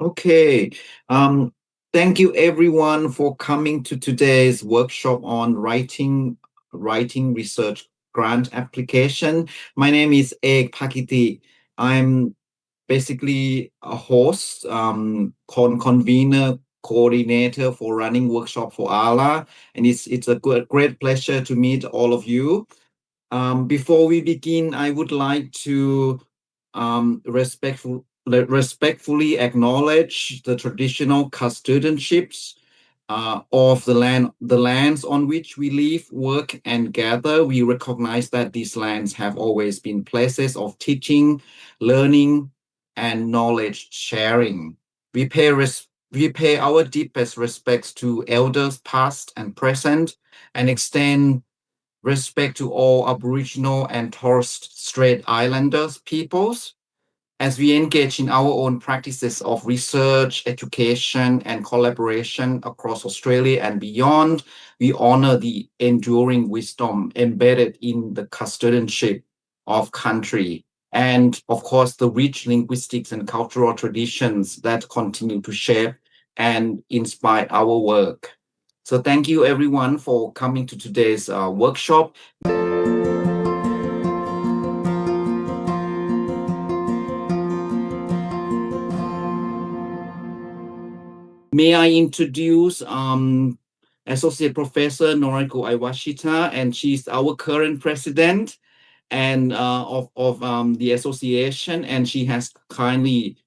Okay. Um, Thank you everyone for coming to today's workshop on writing research grant application. My name is Ek Pakiti. I'm basically a host, convener, coordinator for running workshop for ALAA, and it's a great pleasure to meet all of you. Before we begin, I would like to respectfully acknowledge the traditional custodianships of the lands on which we live, work, and gather. We recognize that these lands have always been places of teaching, learning, and knowledge sharing. We pay our deepest respects to elders past and present, and extend respect to all Aboriginal and Torres Strait Islanders peoples. As we engage in our own practices of research, education, and collaboration across Australia and beyond, we honor the enduring wisdom embedded in the custodianship of country, and of course, the rich linguistics and cultural traditions that continue to shape and inspire our work. So thank you everyone for coming to today's workshop. May I introduce Associate Professor Noriko Iwashita, and she's our current president and of the association, and she has kindly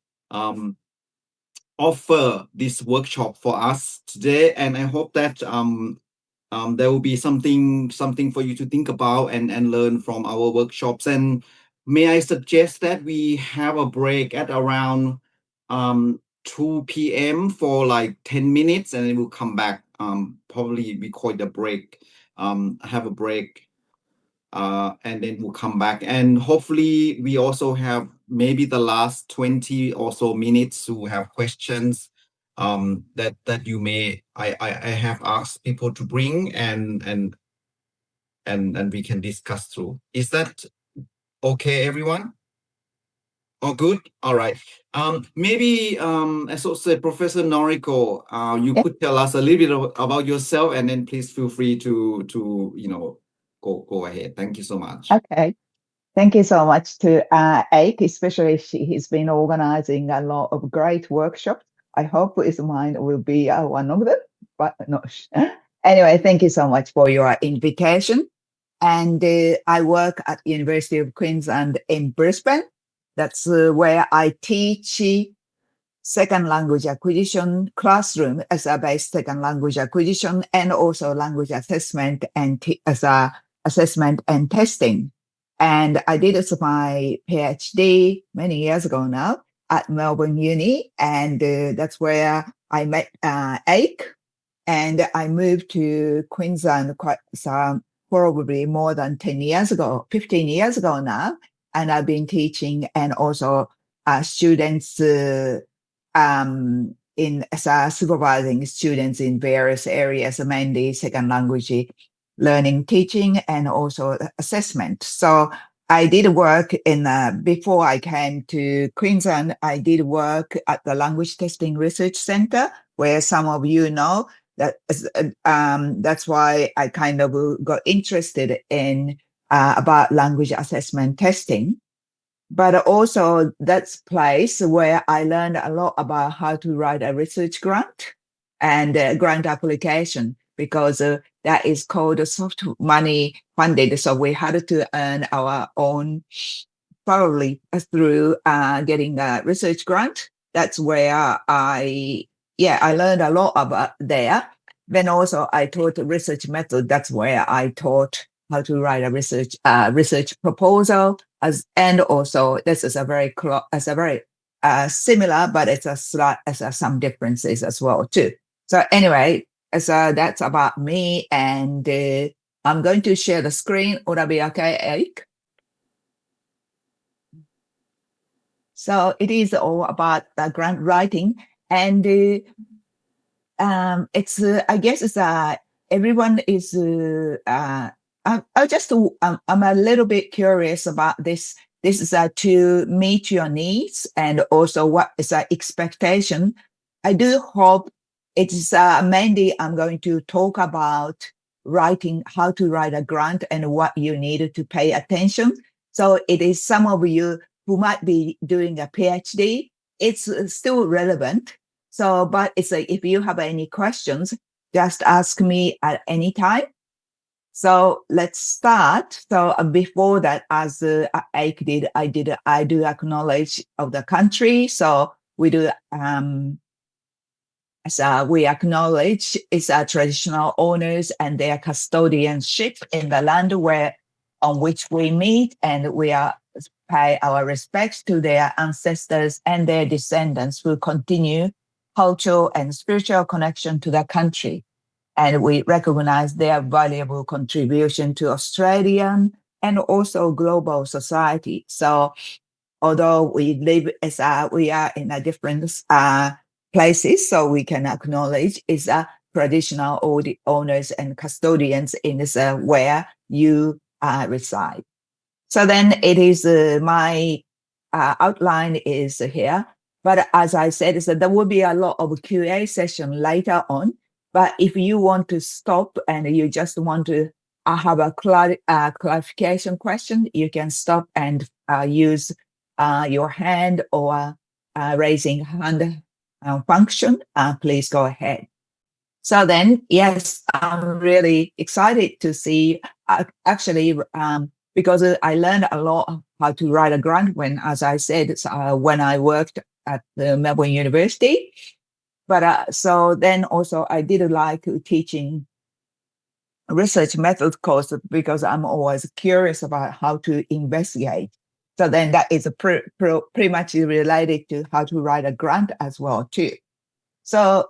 offer this workshop for us today, and I hope that there will be something for you to think about and learn from our workshops. And may I suggest that we have a break at around 2 p.m. for like 10 minutes, and then we'll come back. Probably we call it a break. Have a break, and then we'll come back. And hopefully we also have maybe the last 20 or so minutes to have questions that you may I have asked people to bring, and we can discuss through. Is that okay, everyone? Oh, good. All right. Maybe Associate Professor Noriko, you Yeah. could tell us a little bit about yourself, and then please feel free to go ahead. Thank you so much. Okay. Thank you so much to Ake, especially he's been organizing a lot of great workshops. I hope his mine will be one of them, but no. Anyway, thank you so much for your invitation. And I work at University of Queensland in Brisbane. That's where I teach second language acquisition classroom as a base second language acquisition, and also language assessment and as a assessment and testing. And I did my PhD many years ago now at Melbourne Uni, and that's where I met Ake, and I moved to Queensland quite probably more than 10 years ago, 15 years ago now, and I've been teaching and also students in supervising students in various areas, mainly second language learning, teaching, and also assessment. So I did work in, before I came to Queensland, I did work at the Language Testing Research Centre, where some of you know that's why I kind of got interested in about language assessment testing. But also that's place where I learned a lot about how to write a research grant and grant application, because that is called soft money funded. So we had to earn our own, probably through getting a research grant. That's where I learned a lot about there. Then also I taught research method. That's where I taught how to write a research proposal, and also this is a very similar, but it's some differences as well too. So anyway, so that's about me, and I'm going to share the screen. Would that be okay, Eric? So it is all about grant writing, and it's I guess it's everyone is. I'm a little bit curious about this This is to meet your needs and also what is our expectation. I do hope it is mainly I'm going to talk about writing, how to write a grant and what you need to pay attention. So it is some of you who might be doing a PhD. It's still relevant. So, but it's like if you have any questions, just ask me at any time. So let's start. So before that, as Ike did, I do acknowledge of the country. So we do, so we acknowledge its traditional owners and their custodianship in the land where on which we meet, and we are pay our respects to their ancestors and their descendants who continue cultural and spiritual connection to the country. And we recognize their valuable contribution to Australian and also global society. So although we live as we are in a different places, so we can acknowledge is traditional owners and custodians in this where you reside. So then it is my outline is here. But as I said, is that there will be a lot of QA session later on. But if you want to stop and you just want to have a clarification question, you can stop and use your hand or raising hand function. Please go ahead. So then, yes, I'm really excited to see actually because I learned a lot how to write a grant when, as I said, when I worked at the Melbourne University. But so then also I did like teaching research method course because I'm always curious about how to investigate. So then that is pretty much related to how to write a grant as well too. So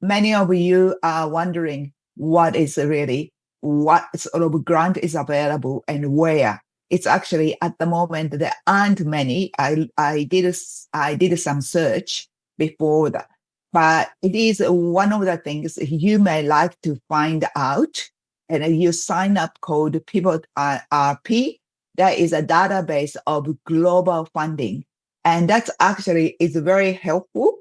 many of you are wondering what sort of grant is available and where. It's actually at the moment there aren't many. I did some search before that. But it is one of the things you may like to find out. And you sign up code Pivot RP. That is a database of global funding. And that's actually is very helpful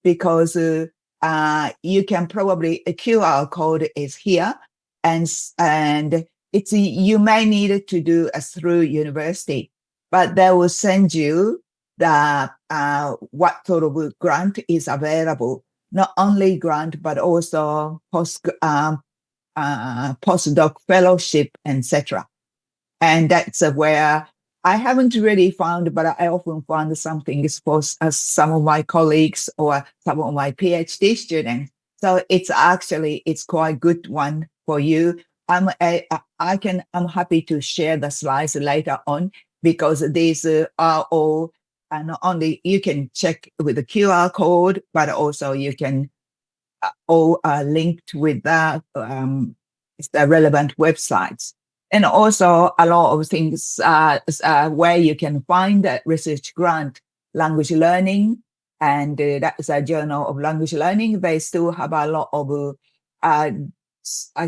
because you can probably, a QR code is here. And it's you may need it to do through university, but they will send you the what sort of grant is available, not only grant, but also postdoc fellowship, etc. And that's where I haven't really found, but I often find something is for some of my colleagues or some of my PhD students. So it's quite good one for you. I'm happy to share the slides later on because these are all and not only you can check with the QR code, but also you can all linked with the relevant websites. And also a lot of things where you can find that research grant, language learning, and that's a journal of language learning. They still have a lot of, I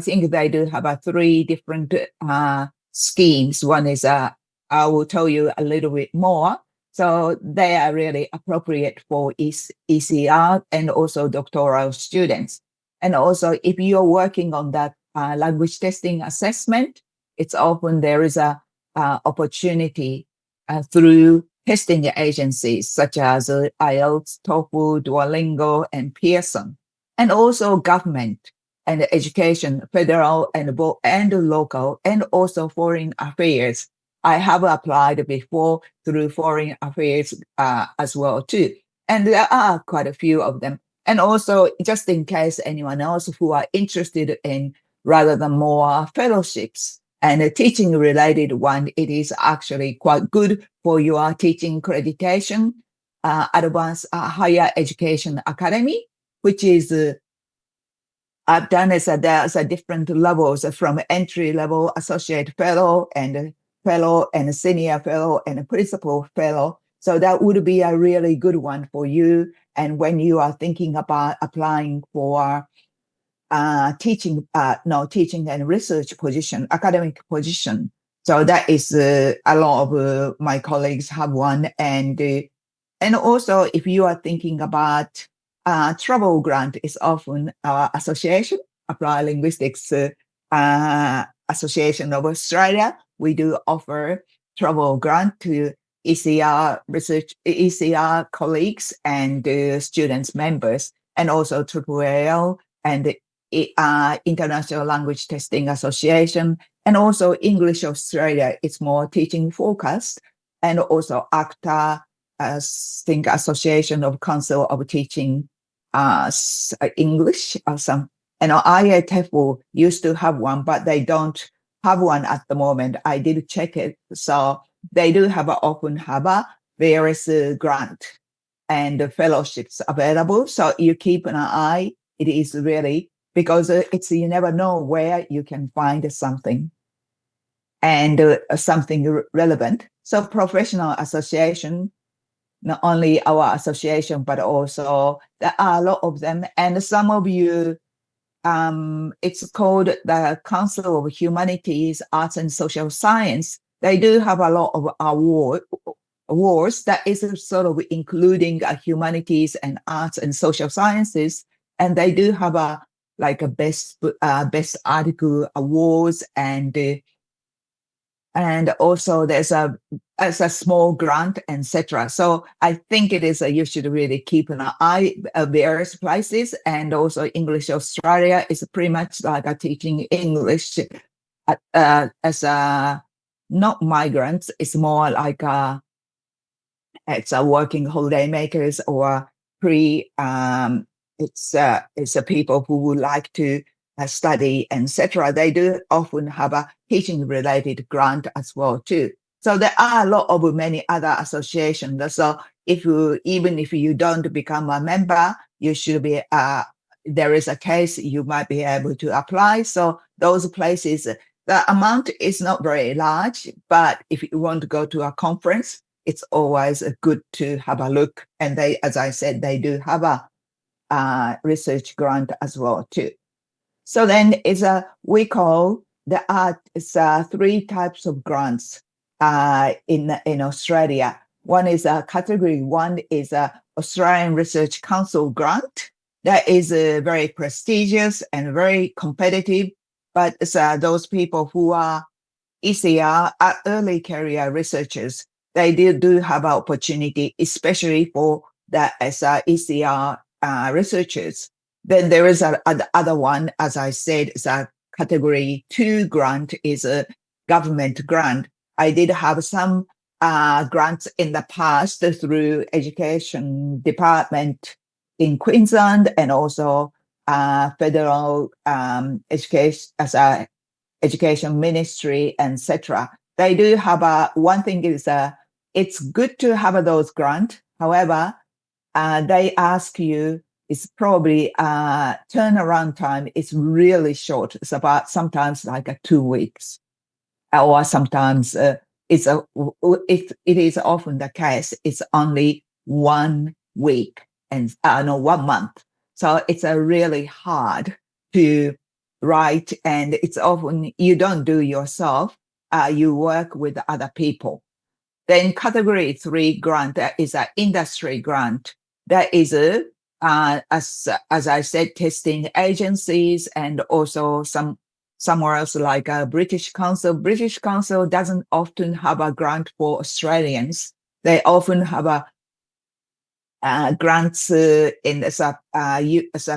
think they do have 3 different schemes. One is, I will tell you a little bit more. So they are really appropriate for ECR and also doctoral students. And also if you're working on that language testing assessment, it's often there is a opportunity through testing agencies such as IELTS, TOEFL, Duolingo, and Pearson, and also government and education, federal and local, and also foreign affairs. I have applied before through foreign affairs as well too, and there are quite a few of them. And also, just in case anyone else who are interested in rather than more fellowships and a teaching related one, it is actually quite good for your teaching accreditation, Advanced Higher Education Academy, which is I've done there's a different levels from entry level, associate fellow and senior fellow and principal fellow. So that would be a really good one for you. And when you are thinking about applying for teaching and research position, academic position. So that is a lot of my colleagues have one. And also, if you are thinking about travel grant, is often our association, Applied Linguistics Association of Australia. We do offer travel grant to ECR research, ECR colleagues and students members, and also AAAL and International Language Testing Association, and also English Australia. It's more teaching focused, and also ACTA, think Association of Council of Teaching English or some. And IATEFL used to have one, but they don't have one at the moment. I did check it. So they do have often have a various grant and fellowships available. So you keep an eye. It is really, because it's, you never know where you can find something and something relevant. So professional association, not only our association, but also there are a lot of them. And some of you, it's called the Council of Humanities, Arts and Social Science. They do have a lot of awards that is sort of including humanities and arts and social sciences. And they do have a best article awards, and also there's a small grant, etc. So I think it is you should really keep an eye at various places. And also English Australia is pretty much like a teaching English as a not migrants. It's more like it's a working holiday makers or it's a people who would like to study, etc. They do often have a teaching related grant as well too. So there are a lot of many other associations. So even if you don't become a member, you should be there is a case you might be able to apply. So those places, the amount is not very large, but if you want to go to a conference, it's always good to have a look. And they, as I said, they do have a research grant as well too. So then we call it's three types of grants in Australia. One is category one is Australian Research Council grant. That is very prestigious and very competitive, but it's those people who are ECR, early career researchers. They do have an opportunity, especially for the ECR researchers. Then there is other one, as I said, is a category 2 grant, is a government grant. I did have some grants in the past through education department in Queensland, and also federal education as a education ministry, etc. They do have one thing is it's good to have those grants. However, they ask you, it's probably turnaround time is really short. It's about sometimes like 2 weeks, or sometimes it is often the case. It's only 1 week and 1 month. So it's really hard to write, and it's often you don't do yourself. You work with other people. Then category 3 grant, that is an industry grant. That is as I said, testing agencies, and also somewhere else like a British Council. British Council doesn't often have a grant for Australians. They often have a grants in as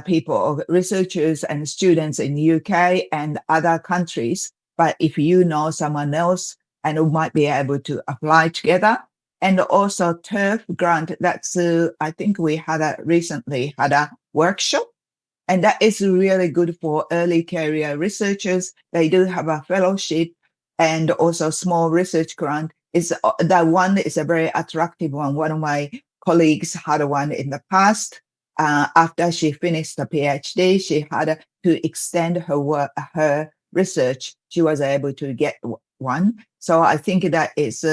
people, researchers and students in the UK and other countries. But if you know someone else, and who might be able to apply together. And also TURF grant, that's I think we recently had a workshop, and that is really good for early career researchers. They do have a fellowship and also small research grant. That one is a very attractive one. One of my colleagues had one in the past. After she finished the PhD, she had to extend her research. She was able to get one. So I think that is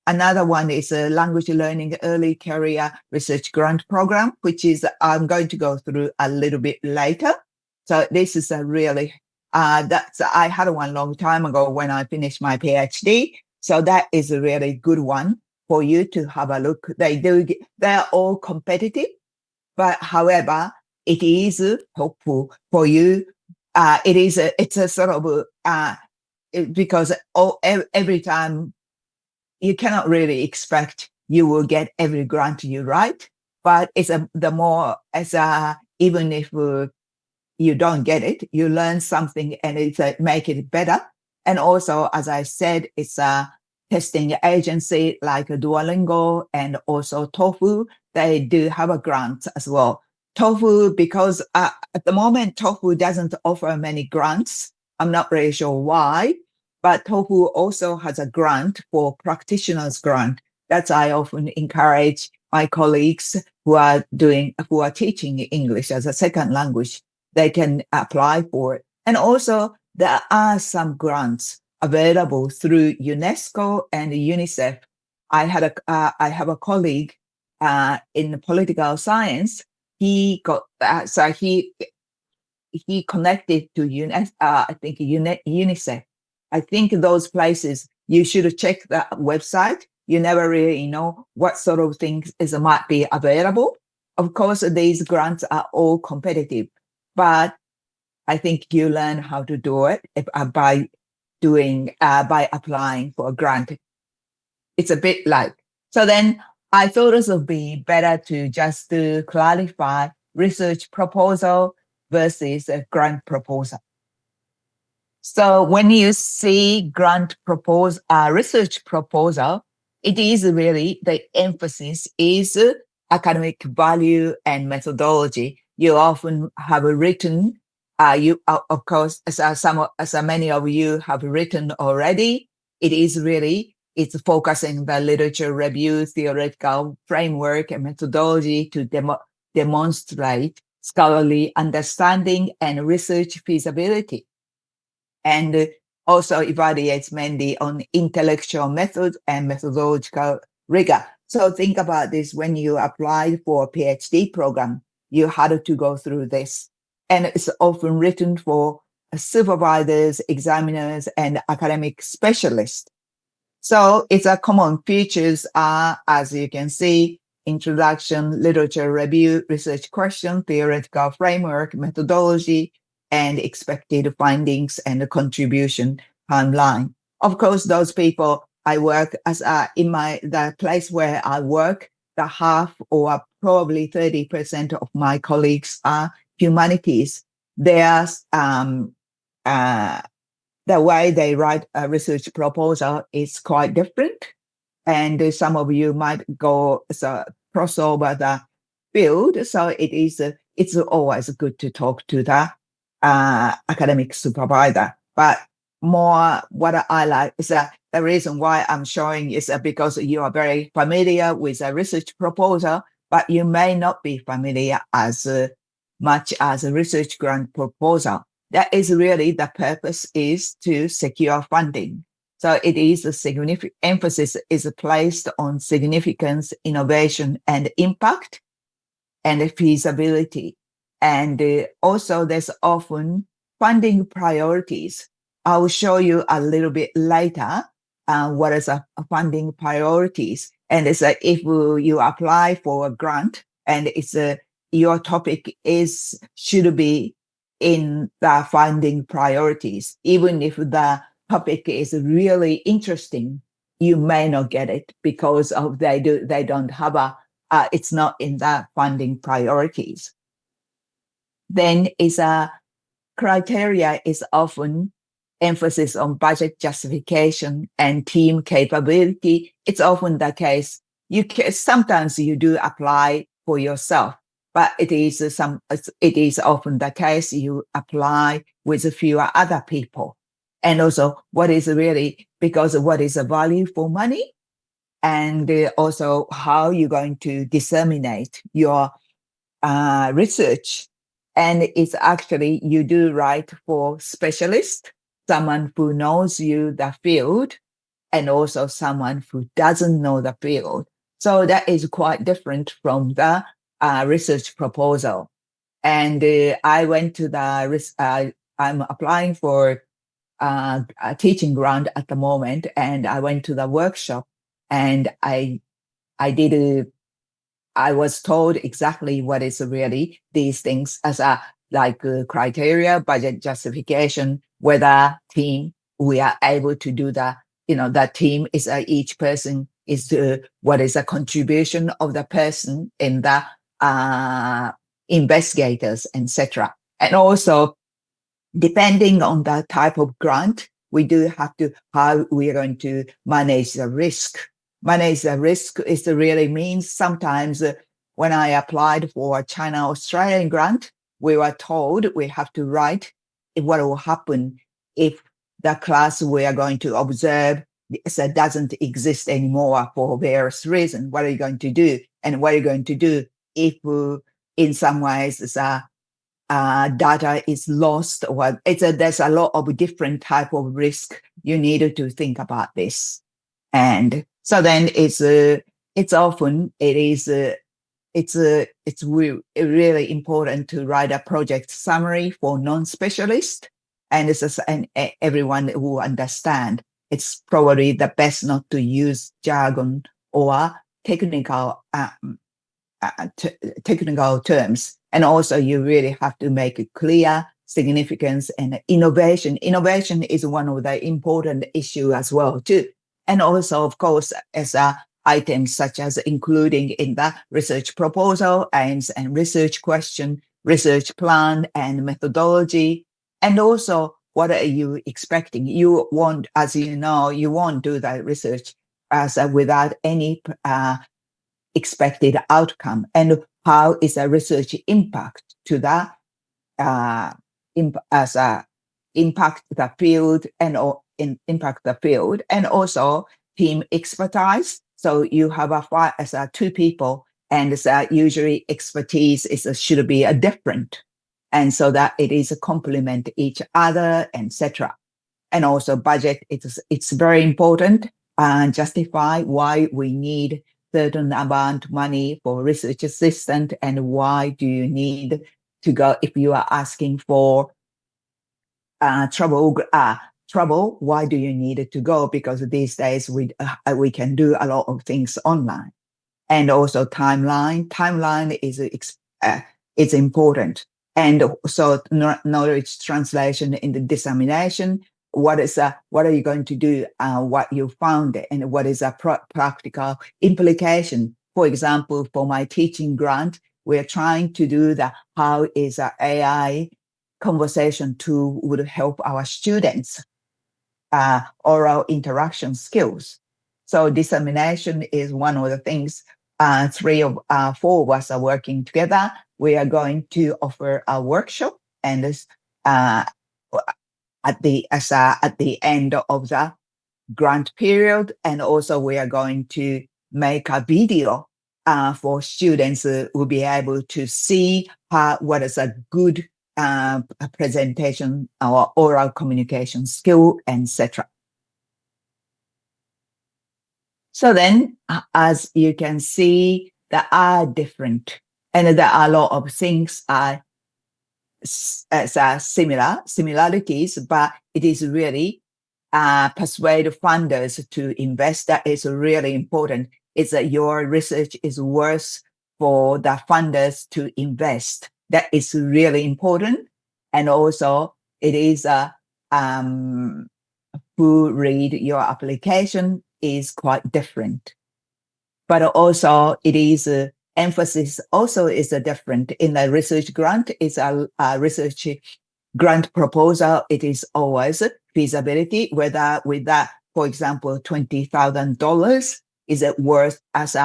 another one is a language learning early career research grant program, which is I'm going to go through a little bit later. So this is a really I had one long time ago when I finished my PhD. So that is a really good one for you to have a look. They're all competitive, but however, it is helpful for you. It's a sort of because every time you cannot really expect you will get every grant you write, but the more as even if you don't get it, you learn something and it's make it better. And also, as I said, it's a testing agency like Duolingo and also TOEFL. They do have a grant as well. TOEFL, because at the moment, TOEFL doesn't offer many grants. I'm not really sure why, but TOEFL also has a grant for practitioners grant. That's I often encourage my colleagues who are teaching English as a second language. They can apply for it. And also there are some grants available through UNESCO and UNICEF. I have a colleague in political science. He got so he connected to UNICEF. I think those places you should check that website. You never really know what sort of things might be available. Of course, these grants are all competitive, but I think you learn how to do it by applying for a grant. It's a bit like, so then I thought it would be better to just clarify research proposal versus a grant proposal. So when you see research proposal, it is really the emphasis is academic value and methodology. You often have written, of course, as many of you have written already, it's focusing the literature review, theoretical framework and methodology to demonstrate scholarly understanding and research feasibility. And also evaluates mainly on intellectual method and methodological rigor. So think about this when you apply for a PhD program, you had to go through this. And it's often written for supervisors, examiners, and academic specialists. So its common features are, as you can see, introduction, literature review, research question, theoretical framework, methodology, and expected findings and contribution timeline. Of course, those people I work as in the place where I work, the half or probably 30% of my colleagues are humanities. There's the way they write a research proposal is quite different. And some of you might go cross over the field. So it's always good to talk to the academic supervisor. But more what I like is the reason why I'm showing is because you are very familiar with a research proposal, but you may not be familiar as much as a research grant proposal. That is really the purpose is to secure funding. So it is a significant emphasis is placed on significance, innovation, and impact, and feasibility. And also there's often funding priorities. I will show you a little bit later what is a funding priorities. And it's if you apply for a grant and it's your topic should be in the funding priorities, even if the topic is really interesting, you may not get it because of they don't have it's not in the funding priorities. Then is a criteria is often emphasis on budget justification and team capability. It's often the case. Sometimes you do apply for yourself, but it is often the case you apply with fewer other people. And also what is really, because what is the value for money, and also how you're going to disseminate your research. And it's actually, you do write for specialists, someone who knows the field, and also someone who doesn't know the field. So that is quite different from the research proposal. And I went to the I'm applying for a teaching grant at the moment, and I went to the workshop, and I did. I was told exactly what is really these things as a criteria, budget justification, whether team we are able to do that. That team is each person is what is a contribution of the person in the investigators, etc. And also, depending on the type of grant, we do have to how we are going to manage the risk. Manage the risk is really means sometimes when I applied for a China Australian grant, we were told we have to write what will happen if the class we are going to observe doesn't exist anymore for various reasons. What are you going to do? And what are you going to do if in some ways data is lost, or there's a lot of different type of risk you need to think about this. And so then it's really important to write a project summary for non-specialists, and everyone who understand. It's probably the best not to use jargon or technical terms. And also you really have to make it clear significance and innovation. Innovation is one of the important issue as well too. And also, of course, as items such as including in the research proposal and research question, research plan and methodology. And also, what are you expecting? You won't, as you know, you won't do that research as without any expected outcome, and how is a research impact to that impact the field impact the field, and also team expertise. So you have two people, and usually expertise should be different, and so that it is a complement each other, etc. And also budget, it's very important, and justify why we need certain amount of money for research assistant, and why do you need to go if you are asking for trouble, why do you need it to go? Because these days we can do a lot of things online. And also timeline is important. And so knowledge translation in the dissemination, what are you going to do, what you found, and what is a practical implication. For example, for my teaching grant, we're trying to do how is a AI conversation tool would help our students oral interaction skills. So dissemination is one of the things. Four of us are working together. We are going to offer a workshop, and at the end of the grant period, and also we are going to make a video for students who will be able to see what is a good presentation or oral communication skill, etc. So then, as you can see, there are different, and there are a lot of things similarities, but it is really persuade funders to invest. That is really important. It's that your research is worth for the funders to invest. That is really important. And also, it is who read your application is quite different. But also, it is emphasis also is different. In the research grant, it's a research grant proposal. It is always feasibility, whether with that, for example, $20,000, is it worth as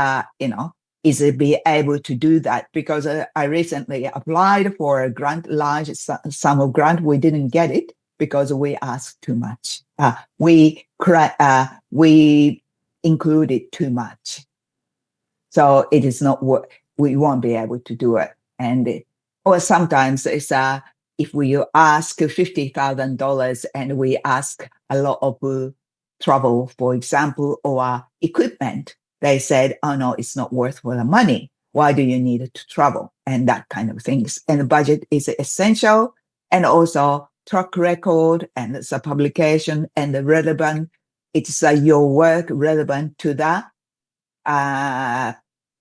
is it be able to do that? Because I recently applied for a grant, large sum of grant. We didn't get it because we asked too much. We included too much. So it is not what we won't be able to do it. And or sometimes it's if we ask $50,000 and we ask a lot of trouble, for example, or equipment, they said, "Oh no, it's not worth for the money. Why do you need to travel?" And that kind of things. And the budget is essential. And also track record and it's a publication and the relevant, it's your work relevant to the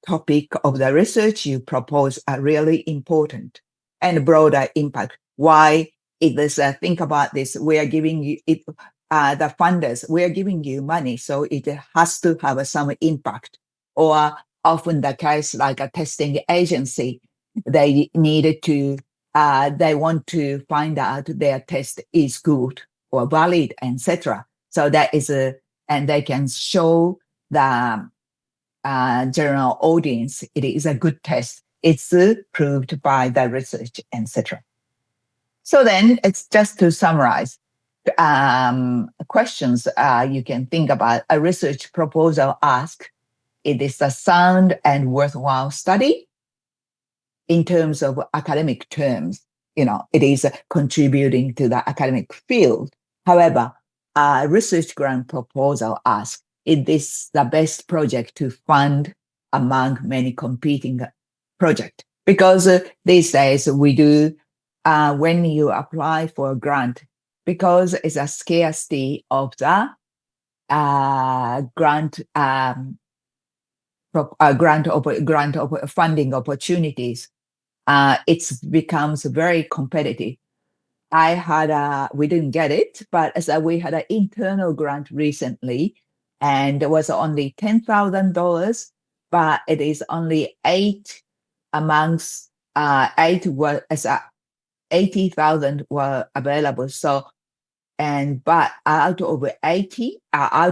topic of the research you propose are really important and broader impact. Why it is, think about this, we are giving you it, the funders, we are giving you money, so it has to have some impact. Or often the case like a testing agency, they needed to, they want to find out their test is good or valid, etc. So that is and they can show the general audience it is a good test. It's proved by the research, etc. So then it's just to summarize questions you can think about. A research proposal ask, it is a sound and worthwhile study in terms of academic terms. It is contributing to the academic field. However, a research grant proposal asks, is this the best project to fund among many competing projects? Because these days we do, when you apply for a grant, because it's a scarcity of the grant funding opportunities, it becomes very competitive. We didn't get it, but we had an internal grant recently, and it was only $10,000, but it is only 8 amongst 8 were 80,000 were available. So, but out of 80, I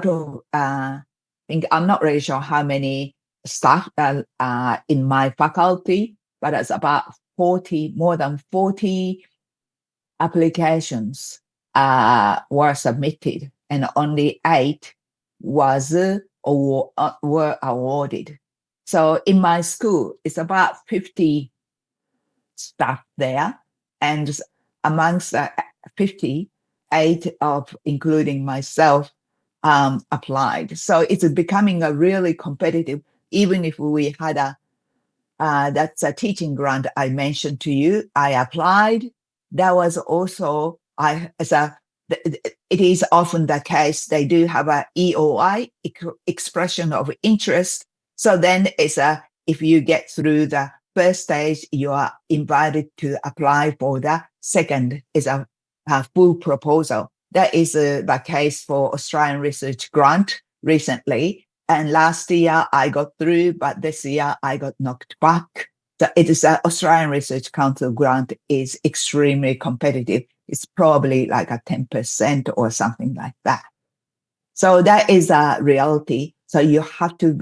think I'm not really sure how many staff in my faculty, but it's about 40, more than 40 applications were submitted, and only 8 were awarded. So in my school, it's about 50 staff there, and amongst 50, 8 of, including myself, applied. So it's becoming a really competitive, even if we had that's a teaching grant I mentioned to you, I applied. That was also, it is often the case, they do have a EOI, expression of interest. So then if you get through the first stage, you are invited to apply for the second, is a full proposal. That is the case for Australian Research Grant recently. And last year I got through, but this year I got knocked back. So it is an Australian Research Council grant is extremely competitive. It's probably like a 10% or something like that. So that is a reality. So you have to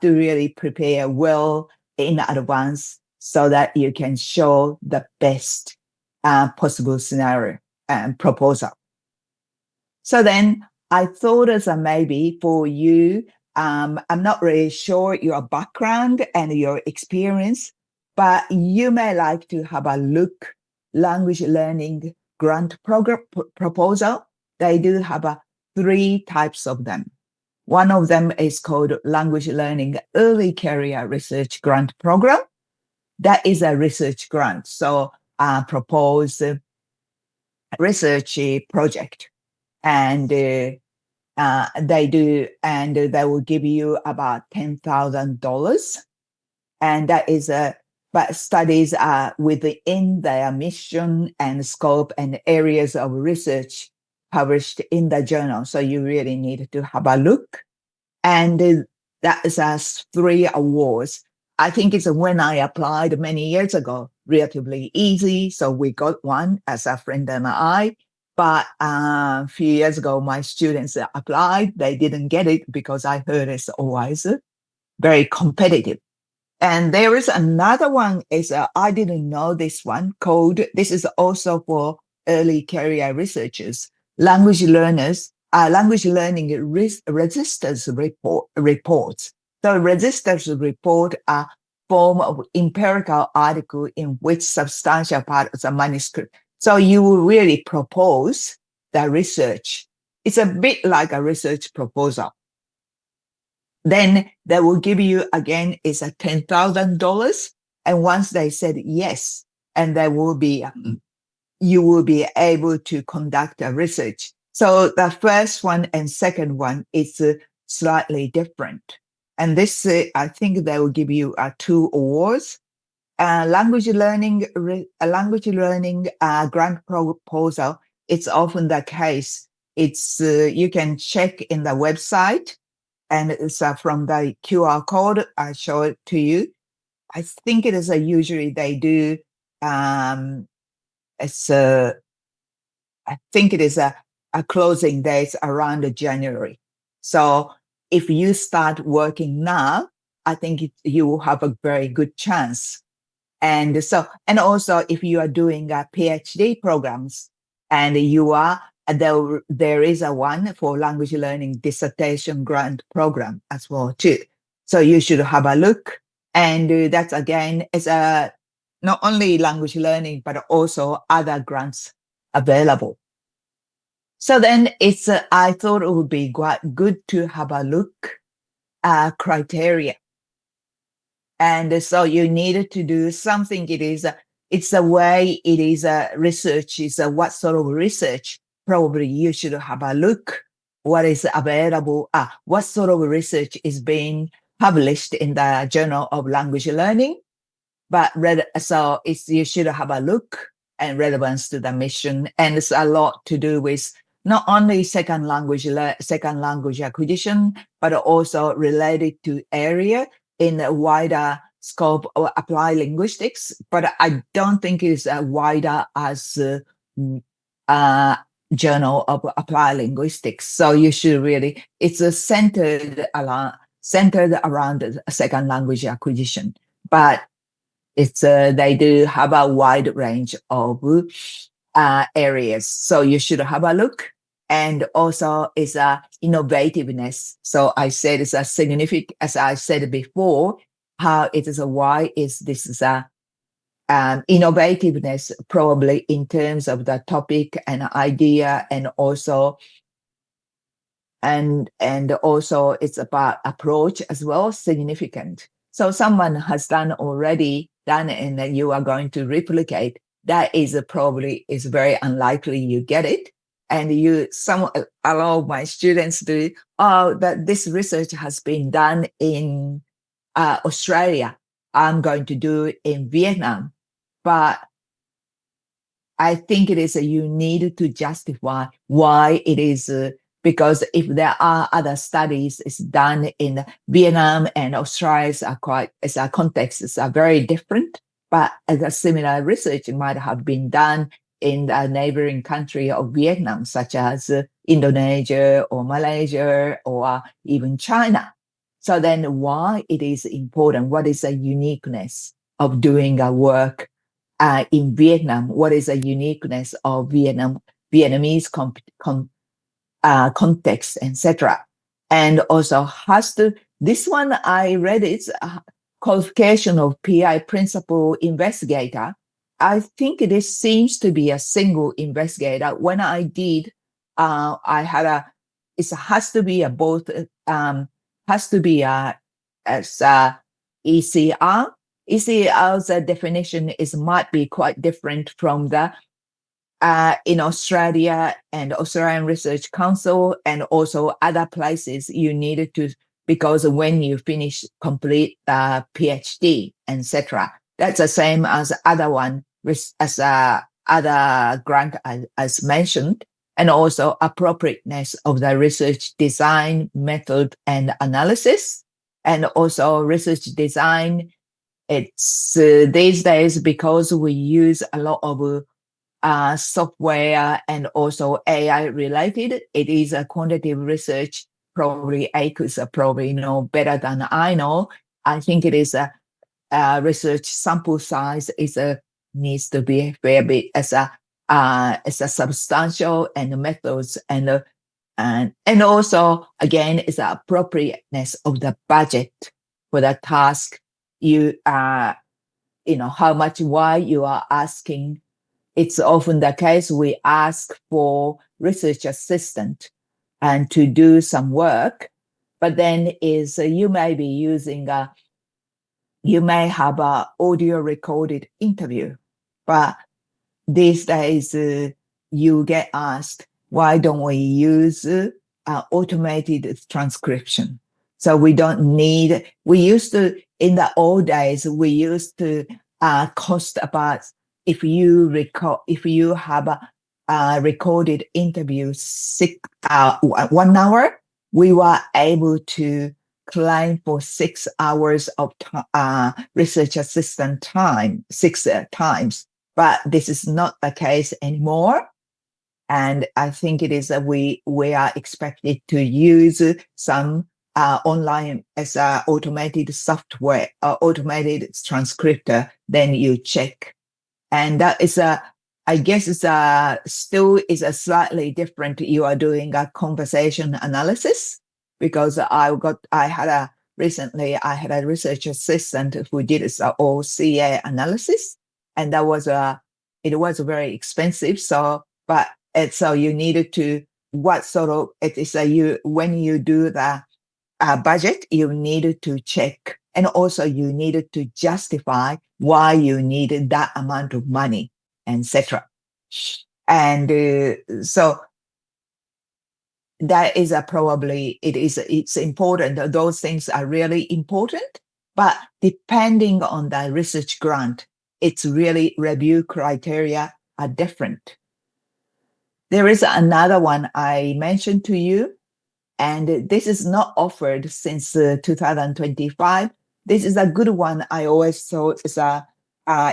really prepare well in advance so that you can show the best possible scenario and proposal. So then I thought as maybe for you, I'm not really sure your background and your experience, but you may like to have a look language learning grant program proposal. They do have 3 types of them. One of them is called Language Learning Early Career Research Grant Program. That is a research grant. So propose a research project. And they will give you about $10,000. And that is but studies are within their mission and scope and areas of research published in the journal. So you really need to have a look. And that is 3 awards. I think it's when I applied many years ago, relatively easy. So we got one as a friend and I. But a few years ago, my students applied. They didn't get it because I heard it's always very competitive. And there is another one I didn't know this one called, this is also for early career researchers, language learning resistance reports. So resistance report are form of empirical article in which substantial part of the manuscript. So you will really propose the research. It's a bit like a research proposal. Then they will give you, again, it's a $10,000. And once they said yes, and there will be you will be able to conduct a research. So the first one and second one is slightly different. And this, I think they will give you 2 awards. Language learning grant proposal, it's often the case. It's you can check in the website, and it's from the QR code I show it to you. I think it is usually they do. It's I think it is a closing date around January. So if you start working now, I think you will have a very good chance. And also if you are doing PhD programs, and you are, there is a one for language learning dissertation grant program as well too. So you should have a look. And that's again, is not only language learning, but also other grants available. So then I thought it would be quite good to have a look at criteria. And so you needed to do something. It's a way it is research, is what sort of research. Probably you should have a look what is available, what sort of research is being published in the Journal of Language Learning. So you should have a look and relevance to the mission. And it's a lot to do with not only second language acquisition, but also related to area in a wider scope of applied linguistics. But I don't think it's wider as Journal of Applied Linguistics. So you should really, it's centered around second language acquisition. But it's they do have a wide range of areas. So you should have a look. And also is innovativeness. So I said it's a significant, as I said before, how it is why is this is a innovativeness, probably in terms of the topic and idea, and also it's about approach as well, significant. So someone has already done it, and then you are going to replicate. That is probably is very unlikely you get it. And a lot of my students do, that this research has been done in Australia. I'm going to do it in Vietnam. But I think it is you need to justify why it is, because if there are other studies is done in Vietnam and Australia, our contexts are very different. But a similar research might have been done in the neighboring country of Vietnam, such as Indonesia or Malaysia or even China. So then why it is important? What is the uniqueness of doing a work in Vietnam? What is the uniqueness of Vietnamese context, etc.? And also this one I read, it's qualification of PI principal investigator. I think this seems to be a single investigator. When I did, I had it has to be as ECR. ECR's definition might be quite different from the in Australia and Australian Research Council and also other places you needed to, because when you complete the PhD, etc. That's the same as other one, as other grant as mentioned, and also appropriateness of the research design, method, and analysis, and also research design. It's these days, because we use a lot of software and also AI related, it is a quantitative research. Probably ACUS probably know better than I know. I think it is a research sample size needs to be a fair bit as a substantial, and methods and also again is the appropriateness of the budget for the task. How much, why you are asking. It's often the case we ask for research assistant and to do some work, but then you may be using you may have a audio recorded interview, but these days you get asked, why don't we use automated transcription? So we don't need, we used to, in the old days, we used to cost about, if you have a recorded interview 1 hour, we were able to claim for 6 hours of research assistant time, 6 times. But this is not the case anymore. And I think it is that we are expected to use some online as automated software, automated transcriptor, then you check. And that is I guess it's still is a slightly different. You are doing a conversation analysis, because recently I had a research assistant who did OCA analysis, and it was very expensive. So, but so you needed to, what sort of, it is when you do the budget, you needed to check, and also you needed to justify why you needed that amount of money, etc. And so that is it's important. Those things are really important, but depending on the research grant, it's really review criteria are different. There is another one I mentioned to you, and this is not offered since 2025. This is a good one. I always thought it's a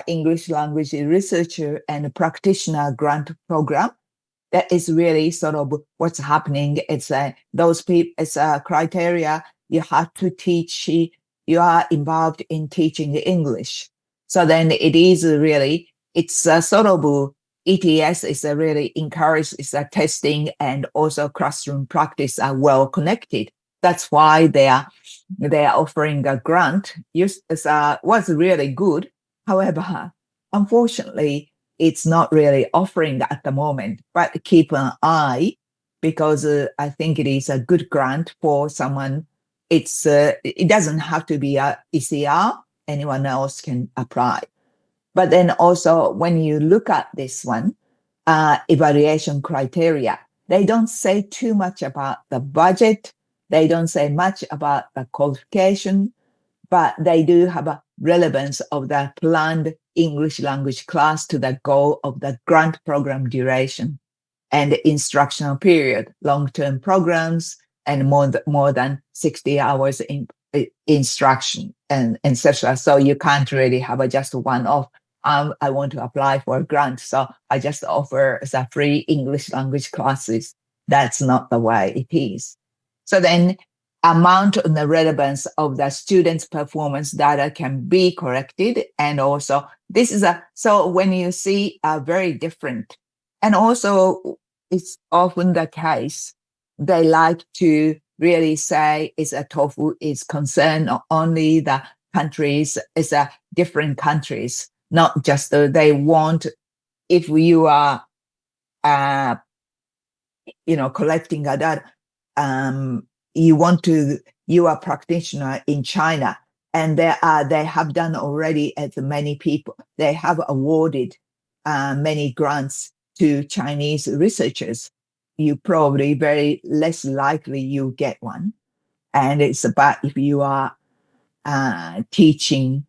English language researcher and practitioner grant program. That is really sort of what's happening. It's those people. It's a criteria. You have to teach. You are involved in teaching English. So then it is really. It's a sort of ETS is really encouraged. It's a testing and also classroom practice are well connected. That's why they are offering a grant. Was really good. However, unfortunately, it's not really offering at the moment, but keep an eye, because I think it is a good grant for someone. It doesn't have to be a ECR. Anyone else can apply. But then also when you look at this one, evaluation criteria, they don't say too much about the budget. They don't say much about the qualification, but they do have a relevance of the planned English language class to the goal of the grant program duration and the instructional period, long-term programs, and more than 60 hours in instruction, and etc. So you can't really have just one-off. I want to apply for a grant, so I just offer the free English language classes. That's not the way it is. So then amount and the relevance of the student's performance data can be corrected. And also this is so when you see very different, and also it's often the case, they like to really say it's a TOEFL is concerned only the countries, it's a different countries, not just they want, if you are collecting that you are a practitioner in China, and they have done already, as many people, they have awarded many grants to Chinese researchers. You probably very less likely you get one. And it's about if you are teaching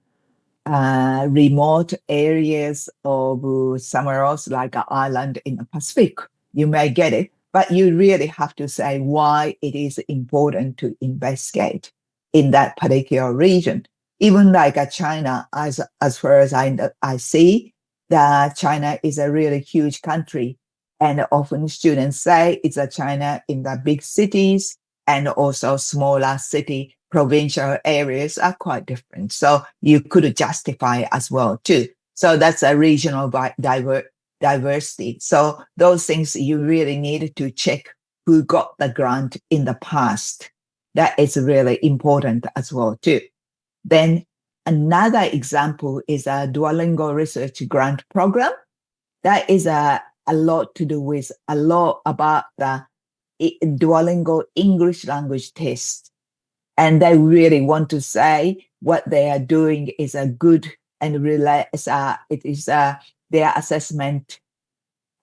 remote areas of somewhere else, like an island in the Pacific, you may get it. But you really have to say why it is important to investigate in that particular region. Even like China, as far as I see, that China is a really huge country. And often students say it's a China in the big cities, and also smaller city, provincial areas are quite different. So you could justify as well too. So that's a regional diversity. So those things you really need to check who got the grant in the past. That is really important as well too. Then another example is a Duolingo research grant program. That is a lot to do with a lot about the Duolingo English language test. And they really want to say what they are doing is a good and it is their assessment,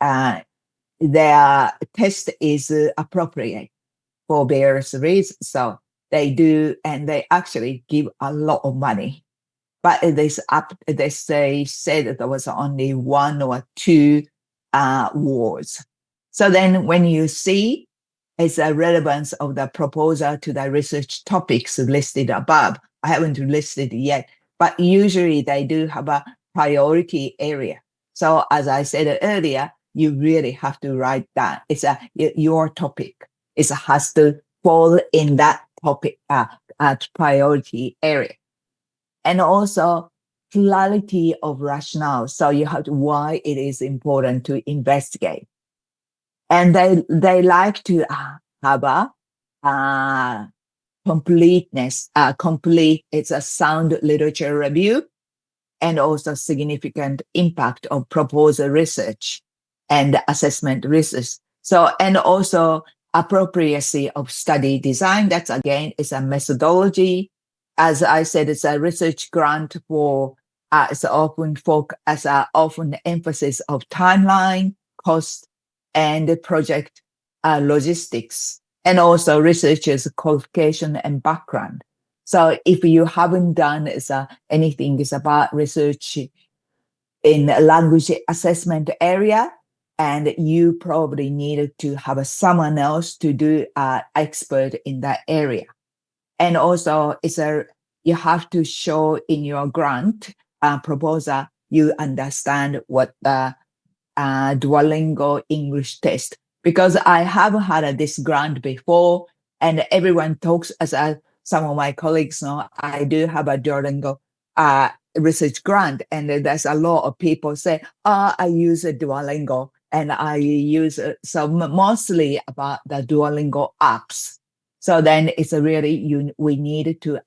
their test is appropriate for various reasons. So they do, and they actually give a lot of money. But they say that there was only 1 or 2 awards. So then when you see it's a relevance of the proposal to the research topics listed above, I haven't listed yet, but usually they do have a priority area. So as I said earlier, you really have to write that. It's your topic. It has to fall in that topic priority area. And also clarity of rationale. So you have to why it is important to investigate. And they like to have a completeness, complete, it's a sound literature review, and also significant impact of proposal research and assessment research. So, and also appropriacy of study design. That's again, is a methodology. As I said, it's a research grant for, it's often as a often emphasis of timeline, cost, and project logistics, and also researchers' qualification and background. So if you haven't done anything is about research in language assessment area, and you probably needed to have someone else to do expert in that area. And also you have to show in your grant proposal, you understand what the Duolingo English test, because I have had this grant before, and everyone talks, as some of my colleagues know, I do have a Duolingo research grant, and there's a lot of people say, I use a Duolingo, and I use so mostly about the Duolingo apps. So then it's really, we need to,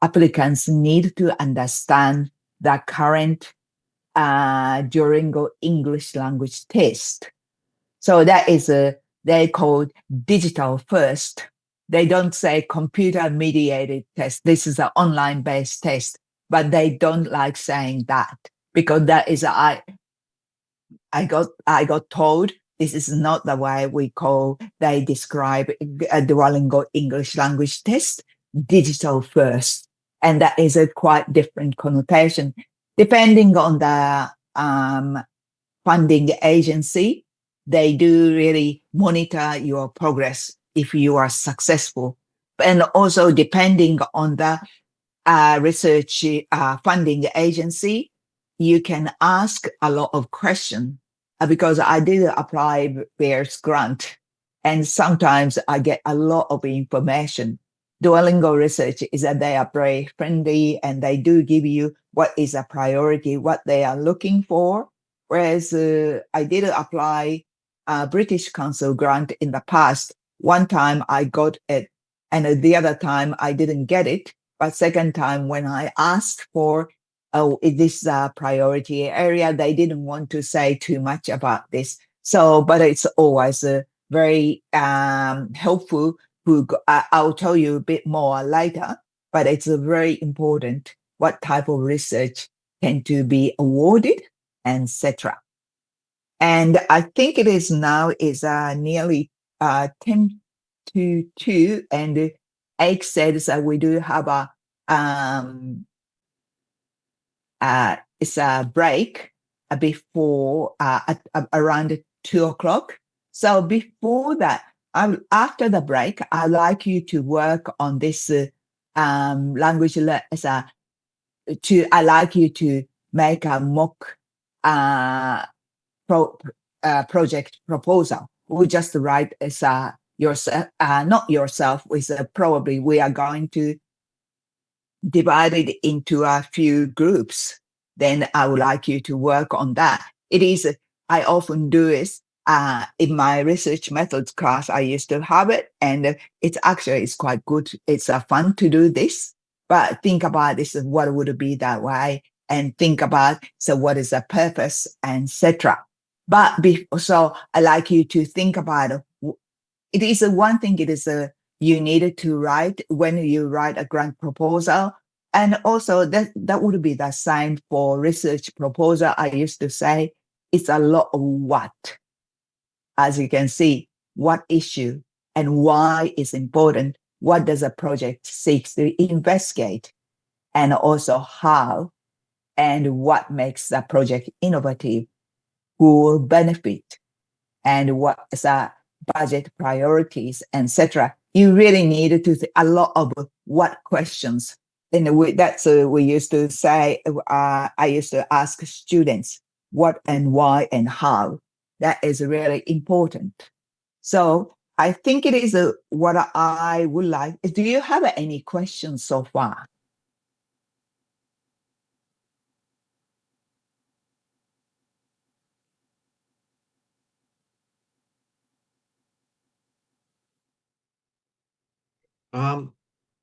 applicants need to understand the current Duolingo English language test. So that is they call digital first. They don't say computer mediated test. This is an online based test, but they don't like saying that, because that is I got told this is not the way they describe a Duolingo English language test, digital first. And that is a quite different connotation. Depending on the funding agency, they do really monitor your progress if you are successful. And also depending on the research funding agency, you can ask a lot of questions, because I did apply various grant, and sometimes I get a lot of information. Duolingo research is that they are very friendly, and they do give you what is a priority, what they are looking for. Whereas I did apply a British Council grant in the past. One time I got it, and the other time I didn't get it. But second time when I asked for, this priority area, they didn't want to say too much about this. So, but it's always very helpful. I'll tell you a bit more later, but it's very important what type of research tend to be awarded, etc. And I think it is now is nearly 10 to 2, and Ake says that we do have it's a break before at around 2:00. So before that, after the break, I'd like you to work on this language. I like you to make a mock project proposal. We just write as yourself, not yourself. Probably we are going to divide it into a few groups. Then I would like you to work on that. It is, I often do is in my research methods class, I used to have it, and it's quite good. It's fun to do this, but think about this, what would it be that way, and think about, so what is the purpose, etc. But so I like you to think about it is one thing, it is you needed to write when you write a grant proposal, And also that would be the same for research proposal. I used to say it's a lot of what, as you can see, what issue and why is important. What does a project seek to investigate? And also how and what makes the project innovative, who will benefit, and what is our budget priorities, etc. You really need to think a lot of what questions. And that's we used to say. I used to ask students what and why and how. That is really important. So I think it is what I would like. Do you have any questions so far?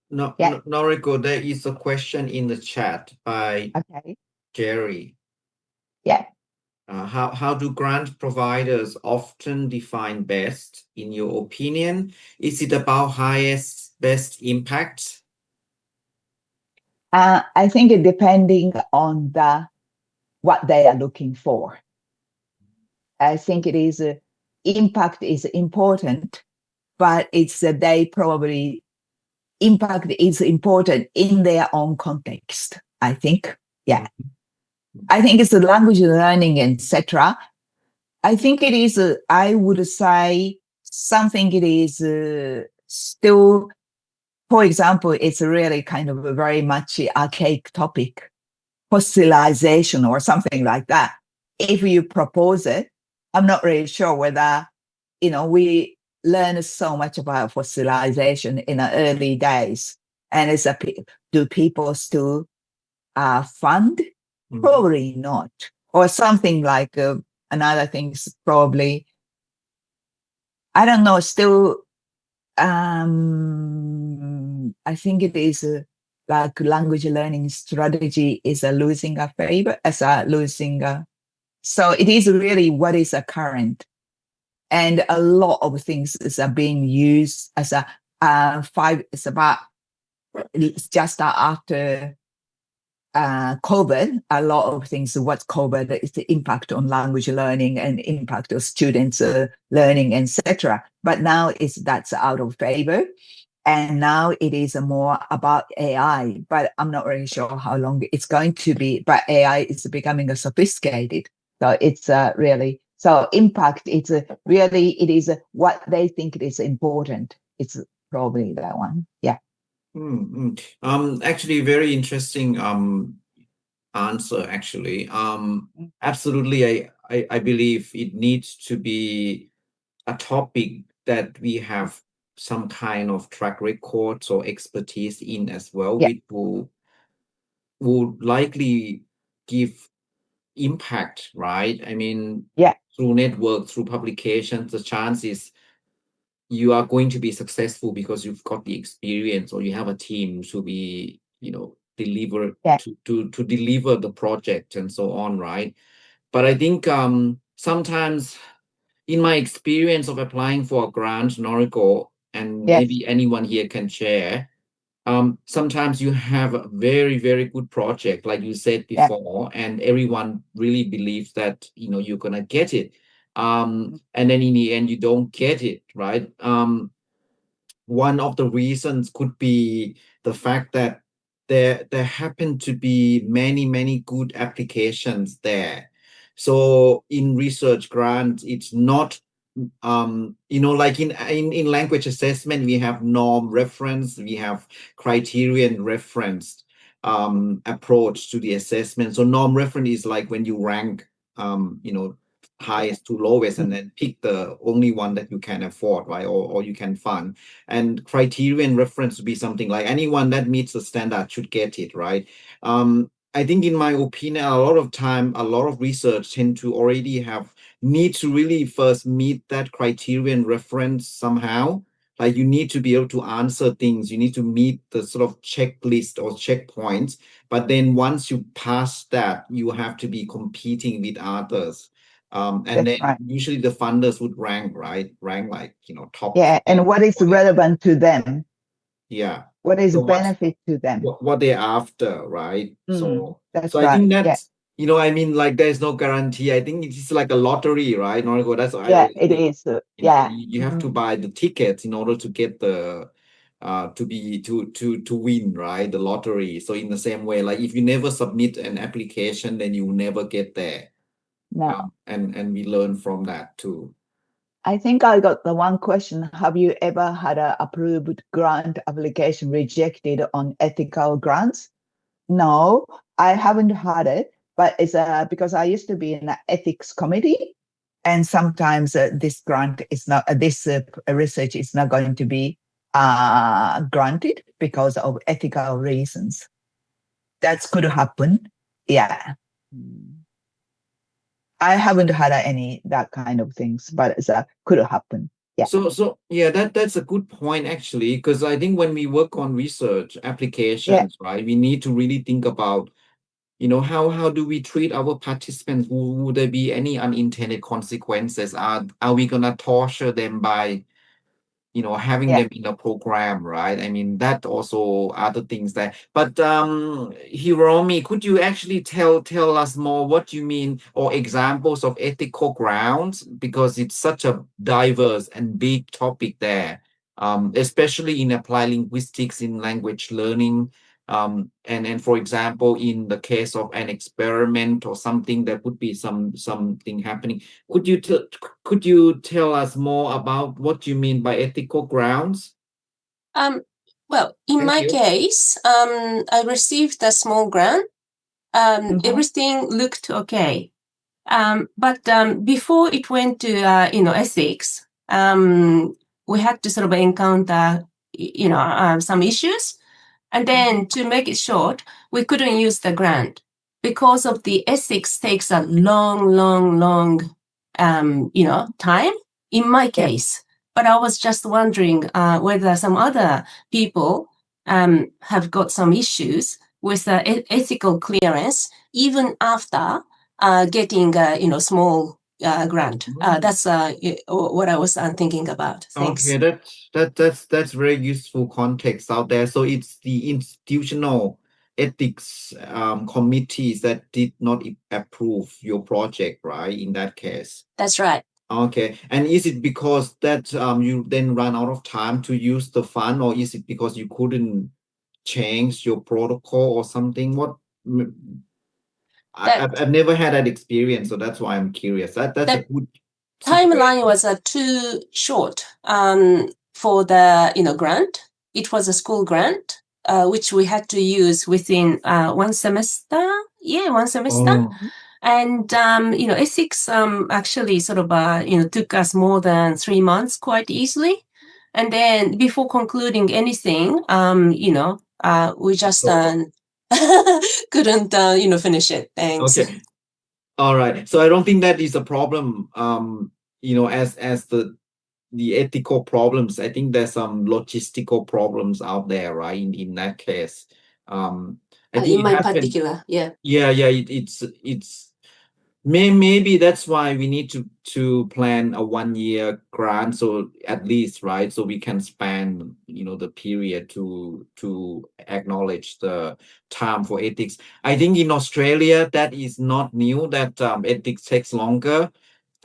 No, Yeah. Noriko, there is a question in the chat by Okay. Jerry. Yeah. How do grant providers often define best, in your opinion? Is it about highest, best impact? I think it depending on what they are looking for. I think it is impact is important, but it's they probably impact is important in their own context. I think, yeah. I think it's the language learning, etc. I think it is. I would say something. It is still, for example, it's really kind of a very much archaic topic, fossilization or something like that. If you propose it, I'm not really sure whether, we learn so much about fossilization in the early days. And do people still fund? Probably not. Or something like another thing's probably, I don't know, still, I think it is like language learning strategy is losing a favor as a losing. So it is really what is a current, and a lot of things is being used as a five. It's about it's just after COVID. A lot of things. What's COVID is the impact on language learning and impact of students learning, etc. But now that's out of favor. And now it is more about AI, but I'm not really sure how long it's going to be. But AI is becoming sophisticated. So it's really, so impact, it's really, it is what they think it is important. It's probably that one. Yeah. Actually, very interesting answer, actually. Absolutely, I believe it needs to be a topic that we have some kind of track records or expertise in as well, Yeah. which will likely give impact, right? I mean, Yeah. through network, through publications, the chance is you are going to be successful because you've got the experience or you have a team to be, deliver Yeah. to deliver the project and so on, right? But I think sometimes in my experience of applying for a grant, Noriko, and Yes. maybe anyone here can share, sometimes you have a very, very good project, like you said Yeah. before, and everyone really believes that, you're gonna get it. And then in the end, you don't get it, right? One of the reasons could be the fact that there happen to be many good applications there. So in research grants, it's not like in language assessment, we have norm reference, we have criterion referenced approach to the assessment. So norm reference is like when you rank highest to lowest and then pick the only one that you can afford, right? Or you can fund. And criterion reference would be something like anyone that meets the standard should get it, right? I think in my opinion, a lot of time, a lot of research tend to already need to really first meet that criterion reference somehow. Like you need to be able to answer things, you need to meet the sort of checklist or checkpoints. But then once you pass that, you have to be competing with others. And That's then right. usually the funders would rank, right? Rank like, top Yeah. 10 And what is whatever. relevant to them? Yeah. What is So the benefit to them? what they're after, right? That's So I think right. Yeah. that's, I mean, like there's no guarantee. I think it's like a lottery, right? Noriko, that's what I Yeah, always it think. is. Yeah. You have to buy the tickets in order to get the to win, right? The lottery. So in the same way, like if you never submit an application, then you will never get there. No. And we learn from that too. I think I got the one question. Have you ever had an approved grant application rejected on ethical grounds? No, I haven't had it, but it's because I used to be in the ethics committee, and sometimes this grant is not this research is not going to be granted because of ethical reasons. That could happen. Yeah. I haven't had any that kind of things, but it could happen. Yeah. So yeah, that's a good point actually, because I think when we work on research applications, right, we need to really think about, how do we treat our participants? Would there be any unintended consequences? Are we gonna torture them by having Yeah. them in a program, right? I mean, that also other things that. But Hiromi, could you actually tell us more what you mean or examples of ethical grounds? Because it's such a diverse and big topic there, especially in applied linguistics in language learning. And for example, in the case of an experiment or something, there would be something happening. Could you tell us more about what you mean by ethical grounds? Well, in Thank my you. case, I received a small grant. Everything looked okay. But before it went to ethics, we had to sort of encounter some issues. And then to make it short, we couldn't use the grant because of the ethics takes a long time in my case. But I was just wondering whether some other people have got some issues with the ethical clearance even after getting small grant. That's what I was thinking about. Thanks. Okay, that's very useful context out there. So it's the institutional ethics committees that did not approve your project, right? In that case. That's right. Okay. And is it because that you then run out of time to use the fund, or is it because you couldn't change your protocol or something? I've never had that experience, so that's why I'm curious. That's a good timeline was too short for the grant. It was a school grant, which we had to use within one semester. Yeah, one semester. And ethics actually sort of took us more than 3 months quite easily. And then before concluding anything, we just couldn't finish it. Thanks. Okay. All right. So I don't think that is a problem. As the ethical problems, I think there's some logistical problems out there, right? In that case, I think in my particular, yeah. It's maybe that's why we need to plan a 1 year grant, so at least, right, so we can span the period to acknowledge the time for ethics. I think in Australia that is not new, that ethics takes longer.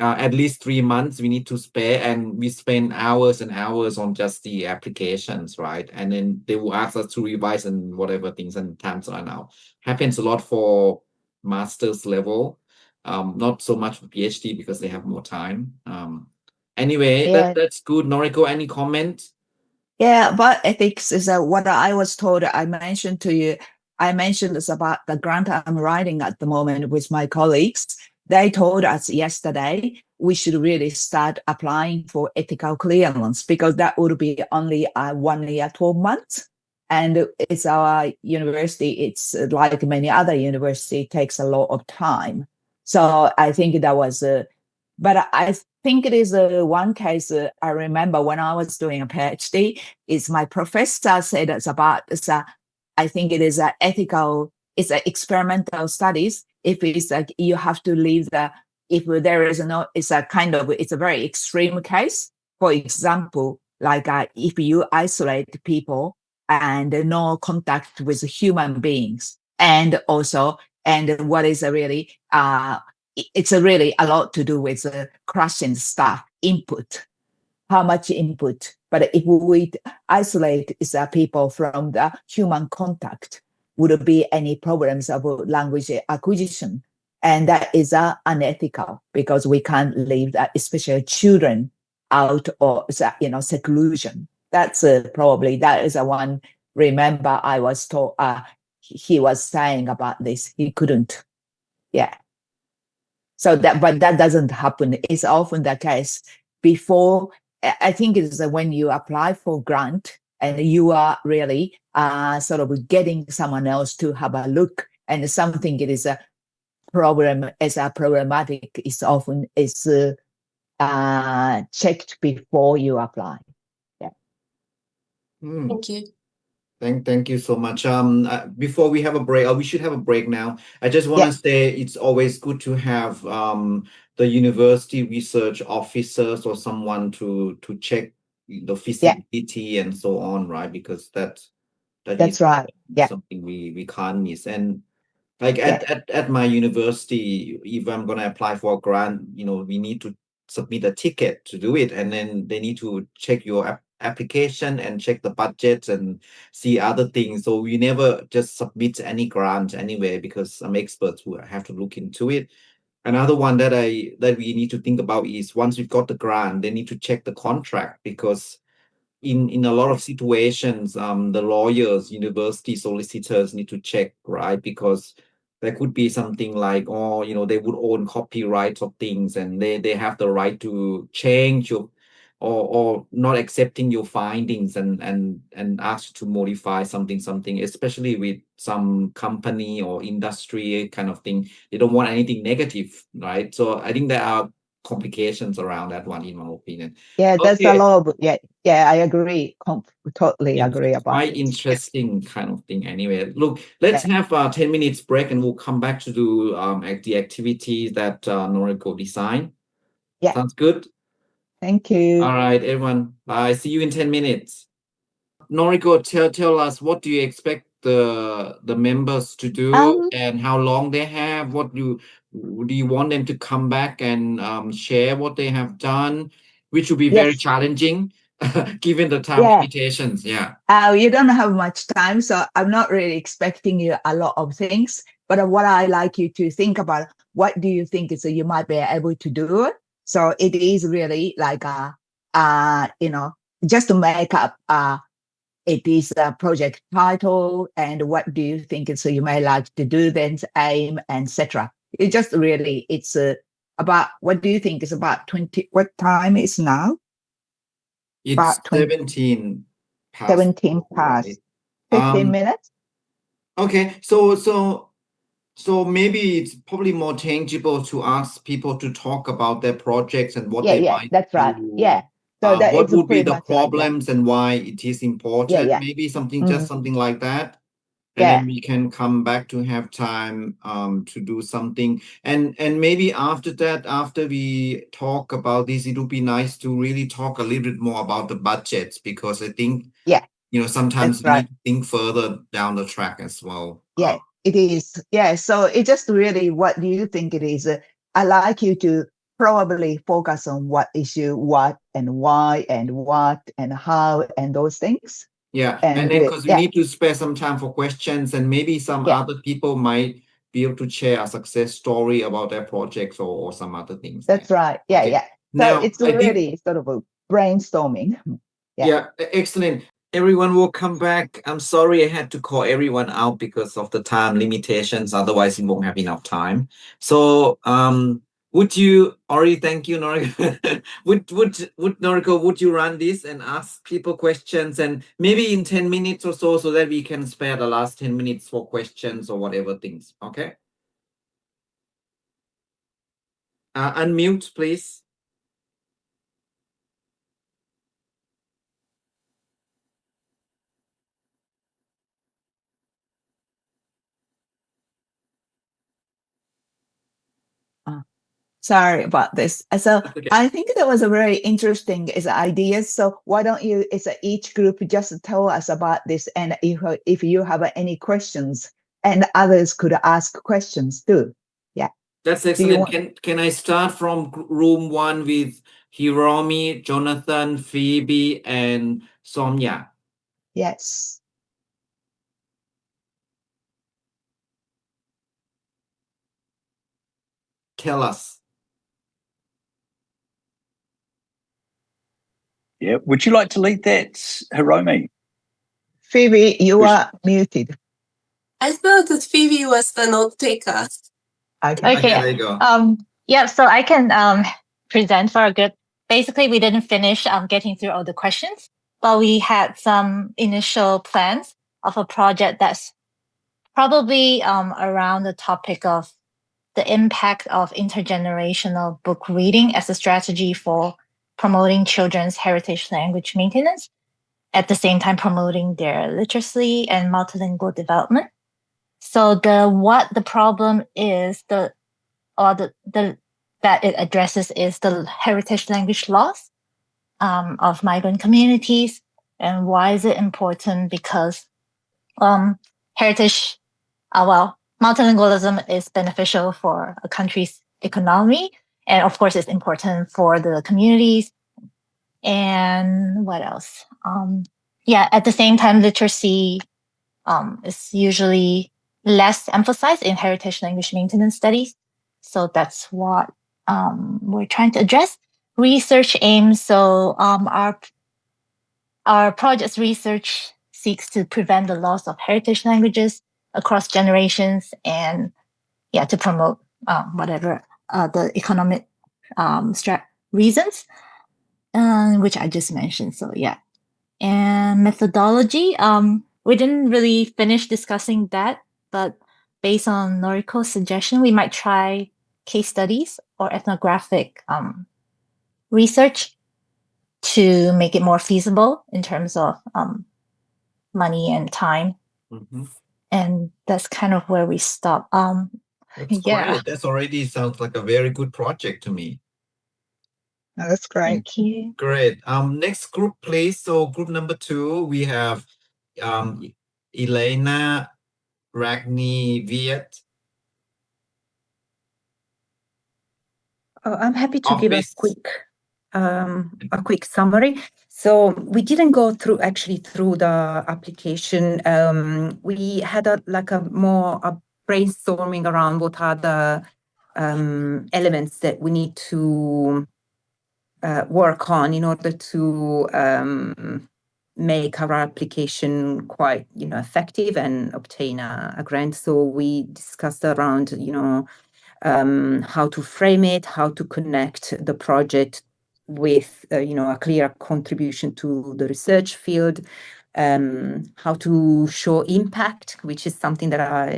At least 3 months we need to spare, and we spend hours and hours on just the applications, right? And then they will ask us to revise and whatever things, and times run out. Happens a lot for master's level, not so much for PhD because they have more time. Anyway, that's good. Noriko, any comments? Yeah, but ethics is what I was told. I mentioned to you. I mentioned this about the grant I'm writing at the moment with my colleagues. They told us yesterday we should really start applying for ethical clearance because that would be only 1 year, 12 months. And it's our university. It's like many other universities, takes a lot of time. So I think that was, but I think it is one case I remember when I was doing a PhD, is my professor said it's about, I think it is ethical, it's experimental studies. If it's like you have to leave if there is no, it's a very extreme case. For example, like if you isolate people and no contact with human beings. And also, and what is really, it's really a lot to do with question stuff, input, how much input. But if we isolate people from the human contact, would there be any problems about language acquisition? And that is unethical because we can't leave that, especially children, out of seclusion. That's probably that is a one. Remember, I was told he was saying about this. He couldn't. Yeah. So that, but that doesn't happen. It's often the case before. I think it's when you apply for grant and you are really sort of getting someone else to have a look, and something it is a problem as a problematic is often is checked before you apply. Yeah. Thank you. Thank you so much. Before we have a break, we should have a break now. I just want to say it's always good to have the university research officers or someone to check the feasibility and so on, right? Because that That's is right. Yeah. something we can't miss. And like at my university, if I'm gonna apply for a grant, we need to submit a ticket to do it, and then they need to check your application and check the budget and see other things. So we never just submit any grant anyway because some experts who have to look into it. Another one that we need to think about is once we've got the grant, they need to check the contract because in a lot of situations, the lawyers, university solicitors need to check, right? Because there could be something like, they would own copyrights of things and they have the right to change your or not accepting your findings and ask you to modify something, especially with some company or industry kind of thing. They don't want anything negative, right? So I think there are complications around that one, in my opinion. Yeah, there's a Okay. lot of, I agree. Totally agree It's about quite it. interesting kind of thing. Anyway, look, let's have 10 minutes break and we'll come back to do the activities that Noriko designed. Yeah. Sounds good? Thank you. All right, everyone. Bye. See you in 10 minutes. Noriko, tell us, what do you expect the members to do and how long they have? What do you want them to come back and share what they have done, which will be very challenging given the time limitations. Yeah. You don't have much time, so I'm not really expecting you a lot of things. But what I like you to think about, what do you think is you might be able to do? So it is really like just to make up it is a project title and what do you think is you may like to do, then aim, etc. It just really it's about what do you think is about 20? What time is now? It's about 17 past. 17 past. 15 minutes. Okay, so maybe it's probably more tangible to ask people to talk about their projects and what they might that's do. Right. Yeah. So that What is would be pretty the much like problems and why it is important? Yeah. Maybe just something like that. And Yeah. then we can come back to have time to do something. And maybe after that, after we talk about this, it would be nice to really talk a little bit more about the budgets because I think sometimes That's we right. need to think further down the track as well. Yeah, it is. Yeah. So it just really, what do you think it is? I like you to probably focus on what issue, what and why and what and how and those things. Yeah, and then because we need to spare some time for questions and maybe some other people might be able to share a success story about their projects or some other things. That's right. Yeah, Okay. yeah. Now, So it's I think really sort of a brainstorming. Yeah, excellent. Everyone will come back. I'm sorry I had to call everyone out because of the time limitations. Otherwise, we won't have enough time. So, would you, Ori, thank you, Noriko. would Noriko, would you run this and ask people questions and maybe in 10 minutes or so that we can spare the last 10 minutes for questions or whatever things. Okay. Unmute, please. Sorry about this. So Okay. I think that was a very interesting idea. So why don't you, each group just tell us about this, and if you have any questions, and others could ask questions too. Yeah. That's excellent. Can I start from room 1 with Hiromi, Jonathan, Phoebe, and Sonia? Yes. Tell us. Yeah. Would you like to lead that, Hiromi? Phoebe, you are muted. I thought that Phoebe was the note taker. Okay. There you go. Yeah, so I can present for a good. Basically, we didn't finish getting through all the questions, but we had some initial plans of a project that's probably around the topic of the impact of intergenerational book reading as a strategy for promoting children's heritage language maintenance, at the same time promoting their literacy and multilingual development. So the problem is that it addresses is the heritage language loss of migrant communities. And why is it important? Because multilingualism is beneficial for a country's economy, and of course, it's important for the communities. And what else? At the same time, literacy is usually less emphasized in heritage language maintenance studies. So that's what we're trying to address. Research aims. So our project's research seeks to prevent the loss of heritage languages across generations, and to promote whatever the economic reasons, which I just mentioned. So and methodology. We didn't really finish discussing that, but based on Noriko's suggestion, we might try case studies or ethnographic research to make it more feasible in terms of money and time. Mm-hmm. And that's kind of where we stop. That's great. That already sounds like a very good project to me. Oh, that's great. Thank you. Great. Next group, please. So group number 2, we have Elena, Ragni, Viet. I'm happy to give a quick summary. So we didn't go through the application. We had a more brainstorming around what are the elements that we need to work on in order to make our application quite effective and obtain a grant. So we discussed around how to frame it, how to connect the project with a clear contribution to the research field, how to show impact, which is something that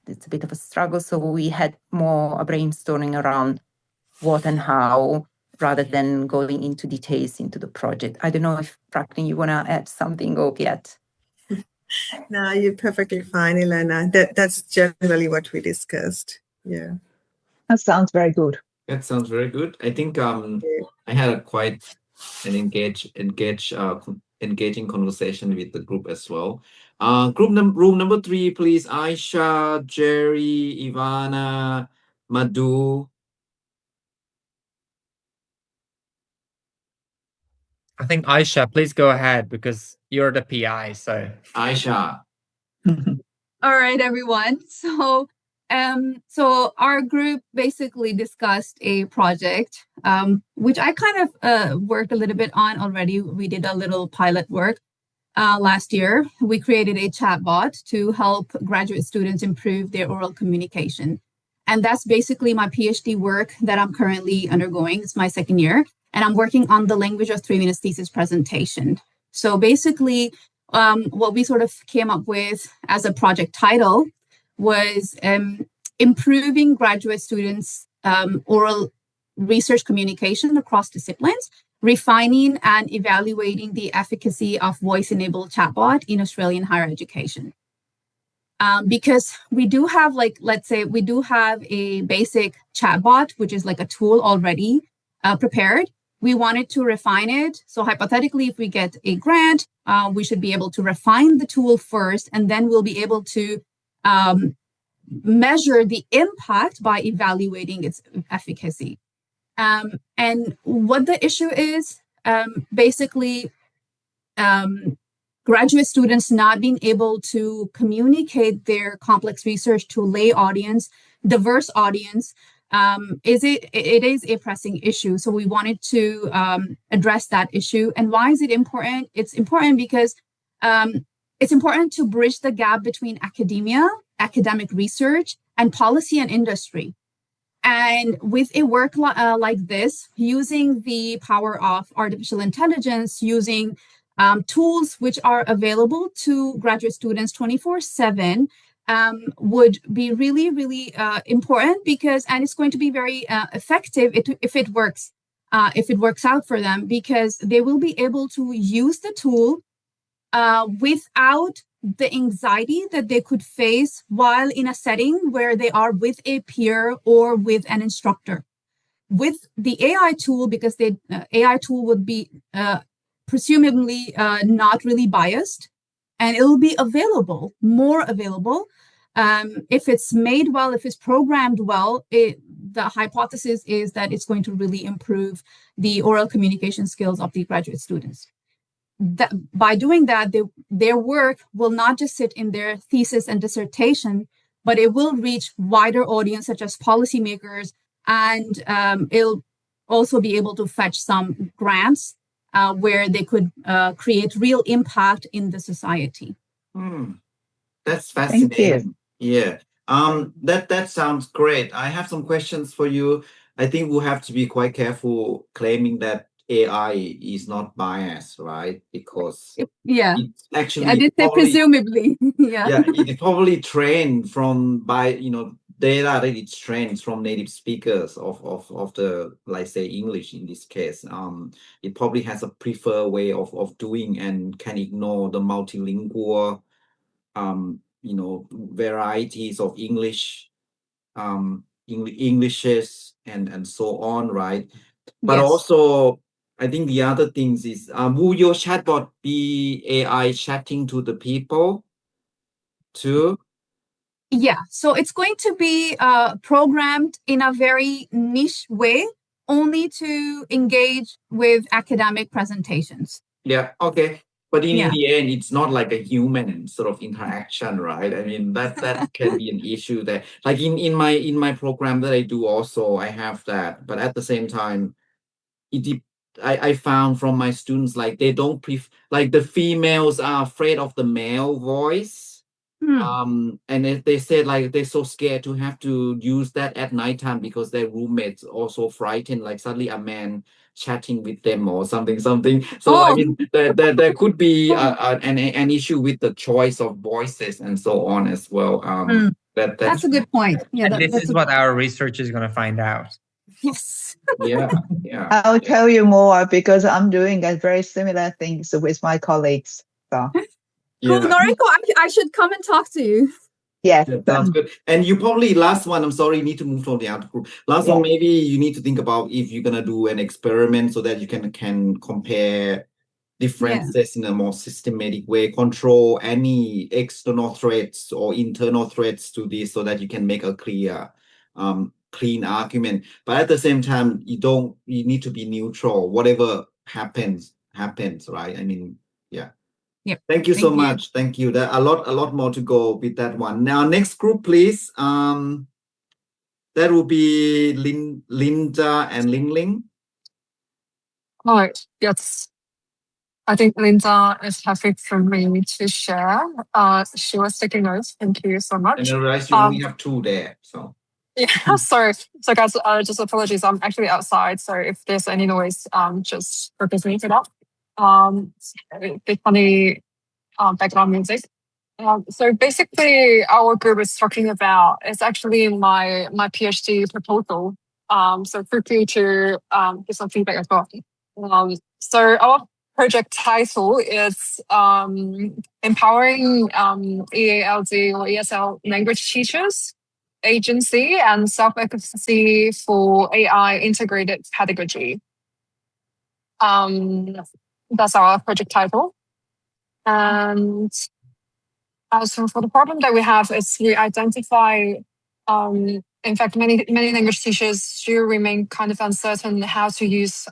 it's a bit of a struggle. So we had more a brainstorming around what and how, rather than going into details into the project. I don't know if Prakni, you want to add something or yet? No, you're perfectly fine, Elena. That's generally what we discussed. Yeah. That sounds very good. That sounds very good. I think I had quite an engaging conversation with the group as well. Room number 3, please. Aisha, Jerry, Ivana, Madhu. I think Aisha, please go ahead because you're the PI. So Aisha. All right, everyone. So our group basically discussed a project, which I kind of worked a little bit on already. We did a little pilot work last year. We created a chatbot to help graduate students improve their oral communication. And that's basically my PhD work that I'm currently undergoing. It's my second year. And I'm working on the language of 3 minutes thesis presentation. So basically, what we sort of came up with as a project title was improving graduate students' oral research communication across disciplines, refining and evaluating the efficacy of voice-enabled chatbot in Australian higher education. Because we do have, like, let's say we do have a basic chatbot, which is like a tool already prepared. We wanted to refine it. So hypothetically, if we get a grant, we should be able to refine the tool first, and then we'll be able to measure the impact by evaluating its efficacy. And what the issue is, basically, graduate students not being able to communicate their complex research to lay audience, diverse audience, it is a pressing issue. So we wanted to address that issue. And why is it important? It's important because it's important to bridge the gap between academia, academic research, and policy and industry. And with a work like this, using the power of artificial intelligence, using tools which are available to graduate students 24/7, would be really, really important, because, and it's going to be very effective if it works out for them, because they will be able to use the tool without the anxiety that they could face while in a setting where they are with a peer or with an instructor. With the AI tool, because the AI tool would be presumably not really biased, and it will be more available. If it's made well, if it's programmed well, the hypothesis is that it's going to really improve the oral communication skills of the graduate students. By doing that, their work will not just sit in their thesis and dissertation, but it will reach wider audience, such as policymakers, and it'll also be able to fetch some grants where they could create real impact in the society. That's fascinating. Thank you. Yeah. That sounds great. I have some questions for you. I think we'll have to be quite careful claiming that AI is not biased, right? Because it's actually I did say presumably. Yeah, it's probably trained data that it's trained from native speakers of the, like, say, English in this case. It probably has a preferred way of doing and can ignore the multilingual varieties of English, Englishes and so on, right? But also, I think the other things is, will your chatbot be AI chatting to the people too? Yeah, so it's going to be programmed in a very niche way, only to engage with academic presentations. Yeah, okay. But in the end, it's not like a human sort of interaction, right? I mean, that can be an issue there. Like in my program that I do also, I have that. But at the same time, I found from my students, like, they don't like, the females are afraid of the male voice. And they said, like, they're so scared to have to use that at nighttime because their roommates also frightened, like suddenly a man chatting with them or something. So I mean, there could be an issue with the choice of voices and so on as well. That's a good point. Yeah, this is what our research is going to find out. Yes. Yeah. I'll tell you more, because I'm doing a very similar things with my colleagues. So. Cool, Noriko, I should come and talk to you. Yes. Sounds good. And you probably, last one, I'm sorry, need to move to the other group. Last one, maybe you need to think about if you're gonna do an experiment so that you can compare differences in a more systematic way, control any external threats or internal threats to this, so that you can make a clear, clean argument. But at the same time, you need to be neutral. Whatever happens, right? I mean, yeah. Yep. Thank you so much. Thank you. There are a lot more to go with that one. Now, next group, please. That will be Linda and Ling. All right. Yes. I think Linda is happy for me to share. She was taking notes. Thank you so much. And I realize you only have two there. So. Yeah, sorry. So guys, just apologies. I'm actually outside. So if there's any noise, just forgive me for that. Bit funny background music. So basically, our group is talking about, it's actually my PhD proposal. So feel free to give some feedback as well. So our project title is Empowering EALD or ESL language teachers, agency and self-efficacy for AI integrated pedagogy. That's our project title. And so for the problem that we have is we identify, in fact, many language teachers do remain kind of uncertain how to use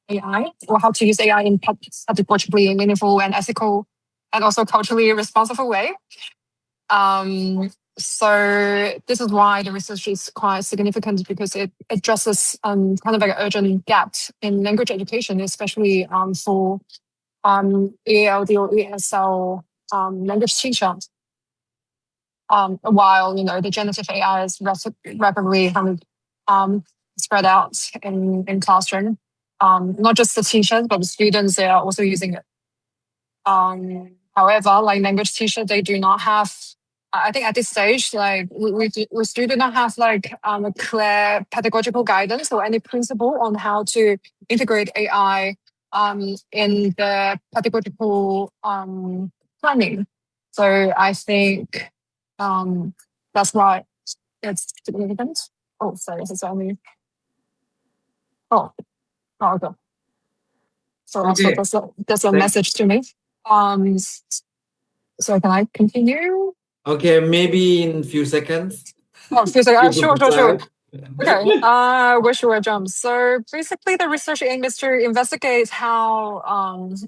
AI or how to use AI in pedagogically meaningful and ethical and also culturally responsible way. So this is why the research is quite significant because it addresses kind of like an urgent gap in language education, especially for EALD or ESL language teacher. While the generative AI is rapidly spread out in classroom, not just the teachers but the students, they are also using it. However, like language teachers, they do not have. I think at this stage, like we still do not have like a clear pedagogical guidance or any principle on how to integrate AI in the pedagogical planning. So I think that's why it's significant. Oh, sorry, this is only. Oh, okay. So Okay. that's a message to me. So can I continue? Okay, maybe in a few seconds. Oh, few seconds. Sure. Time. Okay. Where should I jump? So basically, the research aim is to investigate how,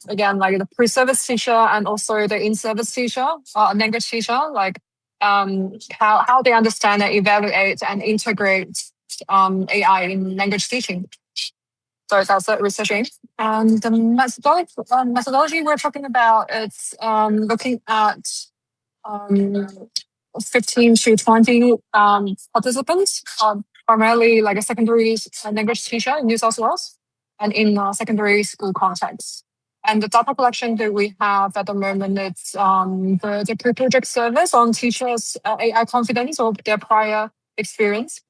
again, like the pre-service teacher and also the in-service teacher, language teacher, like how they understand and evaluate and integrate AI in language teaching. So that's the research aim. And the methodology we're talking about, it's looking at 15 to 20 participants, primarily like a secondary language teacher in New South Wales and in secondary school context. And the data collection that we have at the moment, it's the pre-project service on teachers' AI confidence or their prior experience,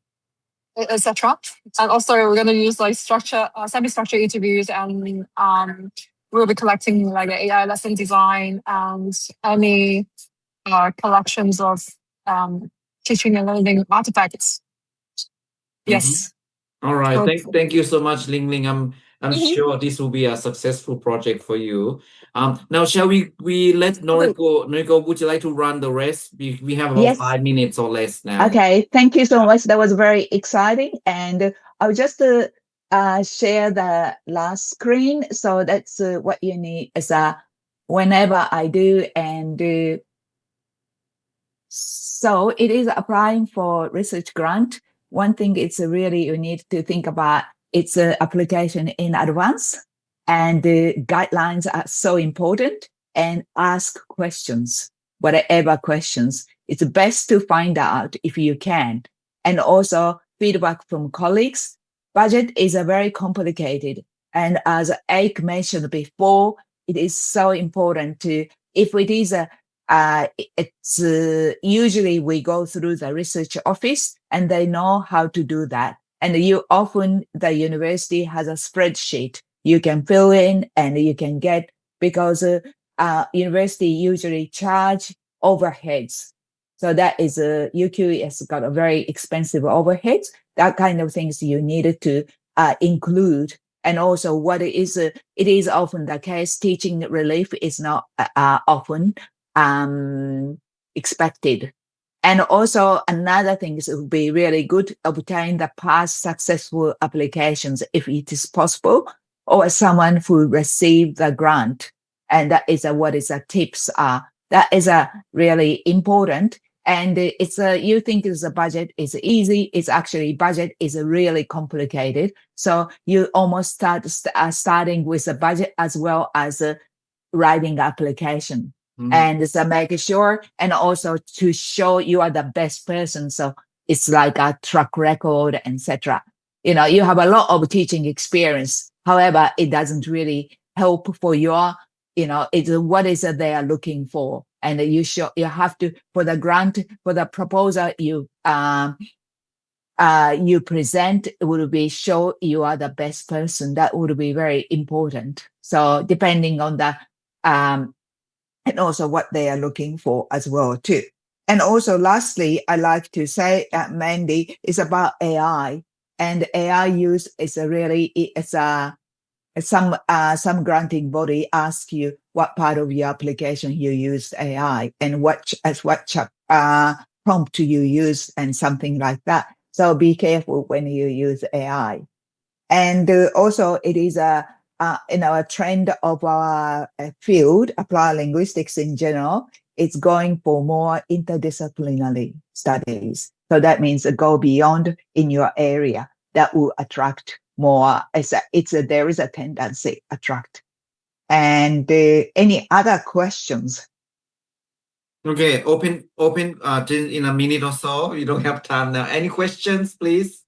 etc. And also we're going to use like semi-structured interviews, and we'll be collecting like the AI lesson design and any collections of teaching and learning artifacts. Yes. All right. Thank you so much, Ling Ling. I'm sure this will be a successful project for you. Now, shall we let Noriko? Noriko, would you like to run the rest? We have about 5 minutes or less now. Okay. Thank you so much. That was very exciting. And I'll just share the last screen. So that's what you need is whenever I do and do. So it is applying for research grant. One thing it's really you need to think about its application in advance, and the guidelines are so important, and ask questions, whatever questions. It's best to find out if you can. And also feedback from colleagues. Budget is a very complicated. And as Ake mentioned before, it is so important to, if it is it's usually we go through the research office and they know how to do that. And the university has a spreadsheet you can fill in and you can get, because university usually charge overheads. So that is UQ has got a very expensive overheads. That kind of things you needed to include. And also what it is often the case, teaching relief is not often expected. And also another thing is it would be really good to obtain the past successful applications if it is possible, or someone who received the grant. And that is what is the tips are. That is really important. And it's you think it's a budget is easy. It's actually budget is really complicated. So you almost starting with a budget as well as writing application. And so make sure, and also to show you are the best person. So it's like a track record, etc. You have a lot of teaching experience. However, it doesn't really help for your, it's what is it they are looking for. And you have to, for the grant, for the proposal you present, it would be show you are the best person. That would be very important. So depending on the and also what they are looking for as well too. And also lastly, I like to say, Mandy, is about AI. And AI use is some granting body asks you what part of your application you use AI and what prompt you use and something like that. So be careful when you use AI. And also it is a trend of our field, applied linguistics in general, it's going for more interdisciplinary studies. So that means go beyond in your area. That will attract more. There is a tendency attract. And any other questions? Okay, open in a minute or so. You don't have time now. Any questions, please?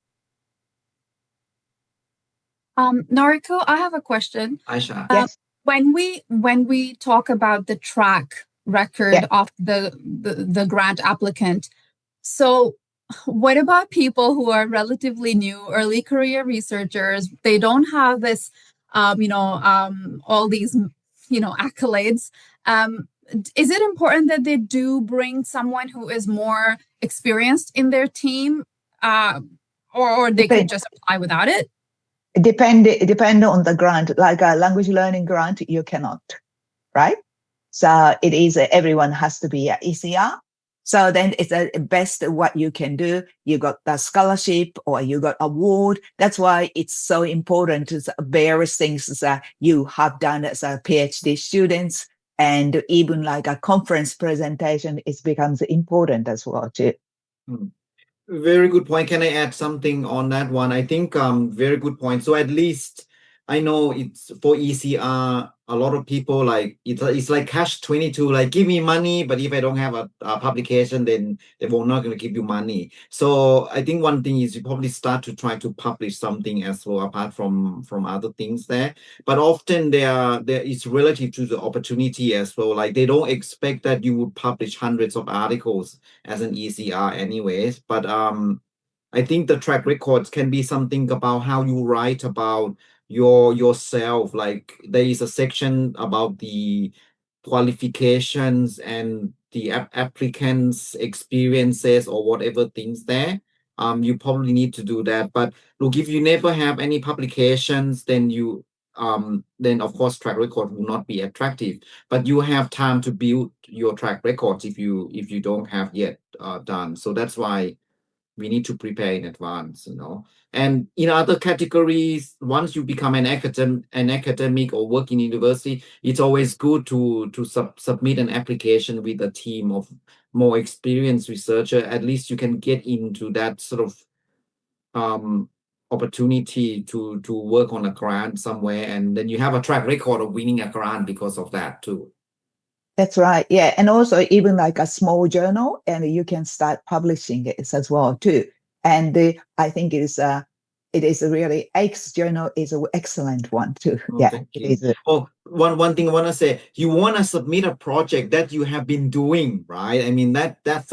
Noriko, I have a question. Aisha. Yes. When we talk about the track record of the grant applicant, so what about people who are relatively new, early career researchers? They don't have this, all these, accolades. Is it important that they do bring someone who is more experienced in their team, or they could just apply without it? Depend on the grant. Like a language learning grant, you cannot, right? So it is everyone has to be at ECR. So then it's the best what you can do. You got the scholarship or you got award. That's why it's so important to various things that you have done as a PhD students, and even like a conference presentation, it becomes important as well too. Very good point. Can I add something on that one? I think very good point. So at least I know it's for ECR, a lot of people like it's like catch-22, like give me money, but if I don't have a publication, then they will not going to give you money. So I think one thing is you probably start to try to publish something as well, apart from other things there. But often there is relative to the opportunity as well. Like they don't expect that you would publish hundreds of articles as an ECR anyways. But I think the track records can be something about how you write about yourself. Like there is a section about the qualifications and the applicants' experiences or whatever things there. You probably need to do that. But look, if you never have any publications, then then of course track record will not be attractive. But you have time to build your track records if you don't have yet done. So that's why we need to prepare in advance, And in other categories, once you become an academic or work in university, it's always good to submit an application with a team of more experienced researcher. At least you can get into that sort of opportunity to work on a grant somewhere, and then you have a track record of winning a grant because of that too. That's right. Yeah. And also even like a small journal, and you can start publishing it as well too. And I think it is really X journal is an excellent one too. Oh, yeah. Thank you. One thing I want to say, you want to submit a project that you have been doing, right? I mean, that's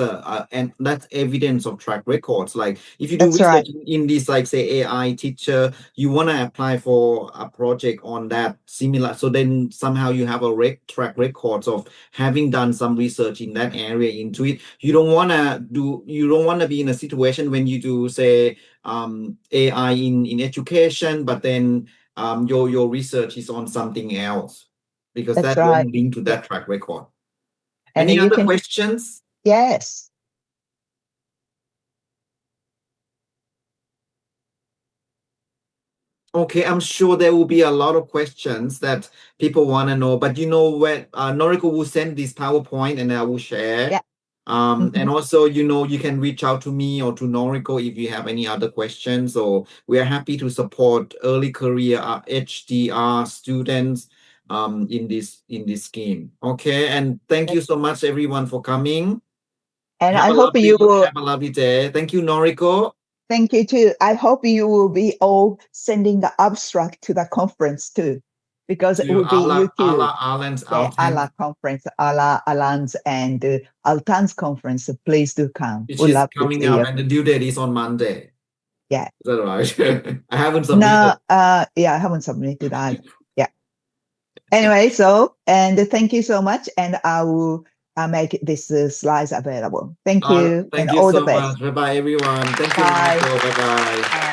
and that's evidence of track records. Like if you do That's research right. in this, like say AI teacher, you want to apply for a project on that similar. So then somehow you have a track records of having done some research in that area into it. You don't want to be in a situation when you do say AI in education, but then your research is on something else, because That's that right. won't link to that track record. And Any other questions? Yes. Okay, I'm sure there will be a lot of questions that people want to know, but when Noriko will send this PowerPoint and I will share. Yeah. And also, you can reach out to me or to Noriko if you have any other questions, or we are happy to support early career HDR students in this scheme. Okay, and thank you so much everyone for coming. And I hope you will have a lovely day. Thank you, Noriko. Thank you too. I hope you will be all sending the abstract to the conference too, because it will be you too. ALAA conference, ALAA's and Altan's conference. Please do come. Which is coming up, and the due date is on Monday. Yeah. Is that right? I haven't submitted. No, I haven't submitted either. Yeah. Anyway, and thank you so much. And I will make this slides available. Thank you. Thank and you all so the best. much. Bye bye, everyone. Thank you, Bye. Noriko. Bye bye.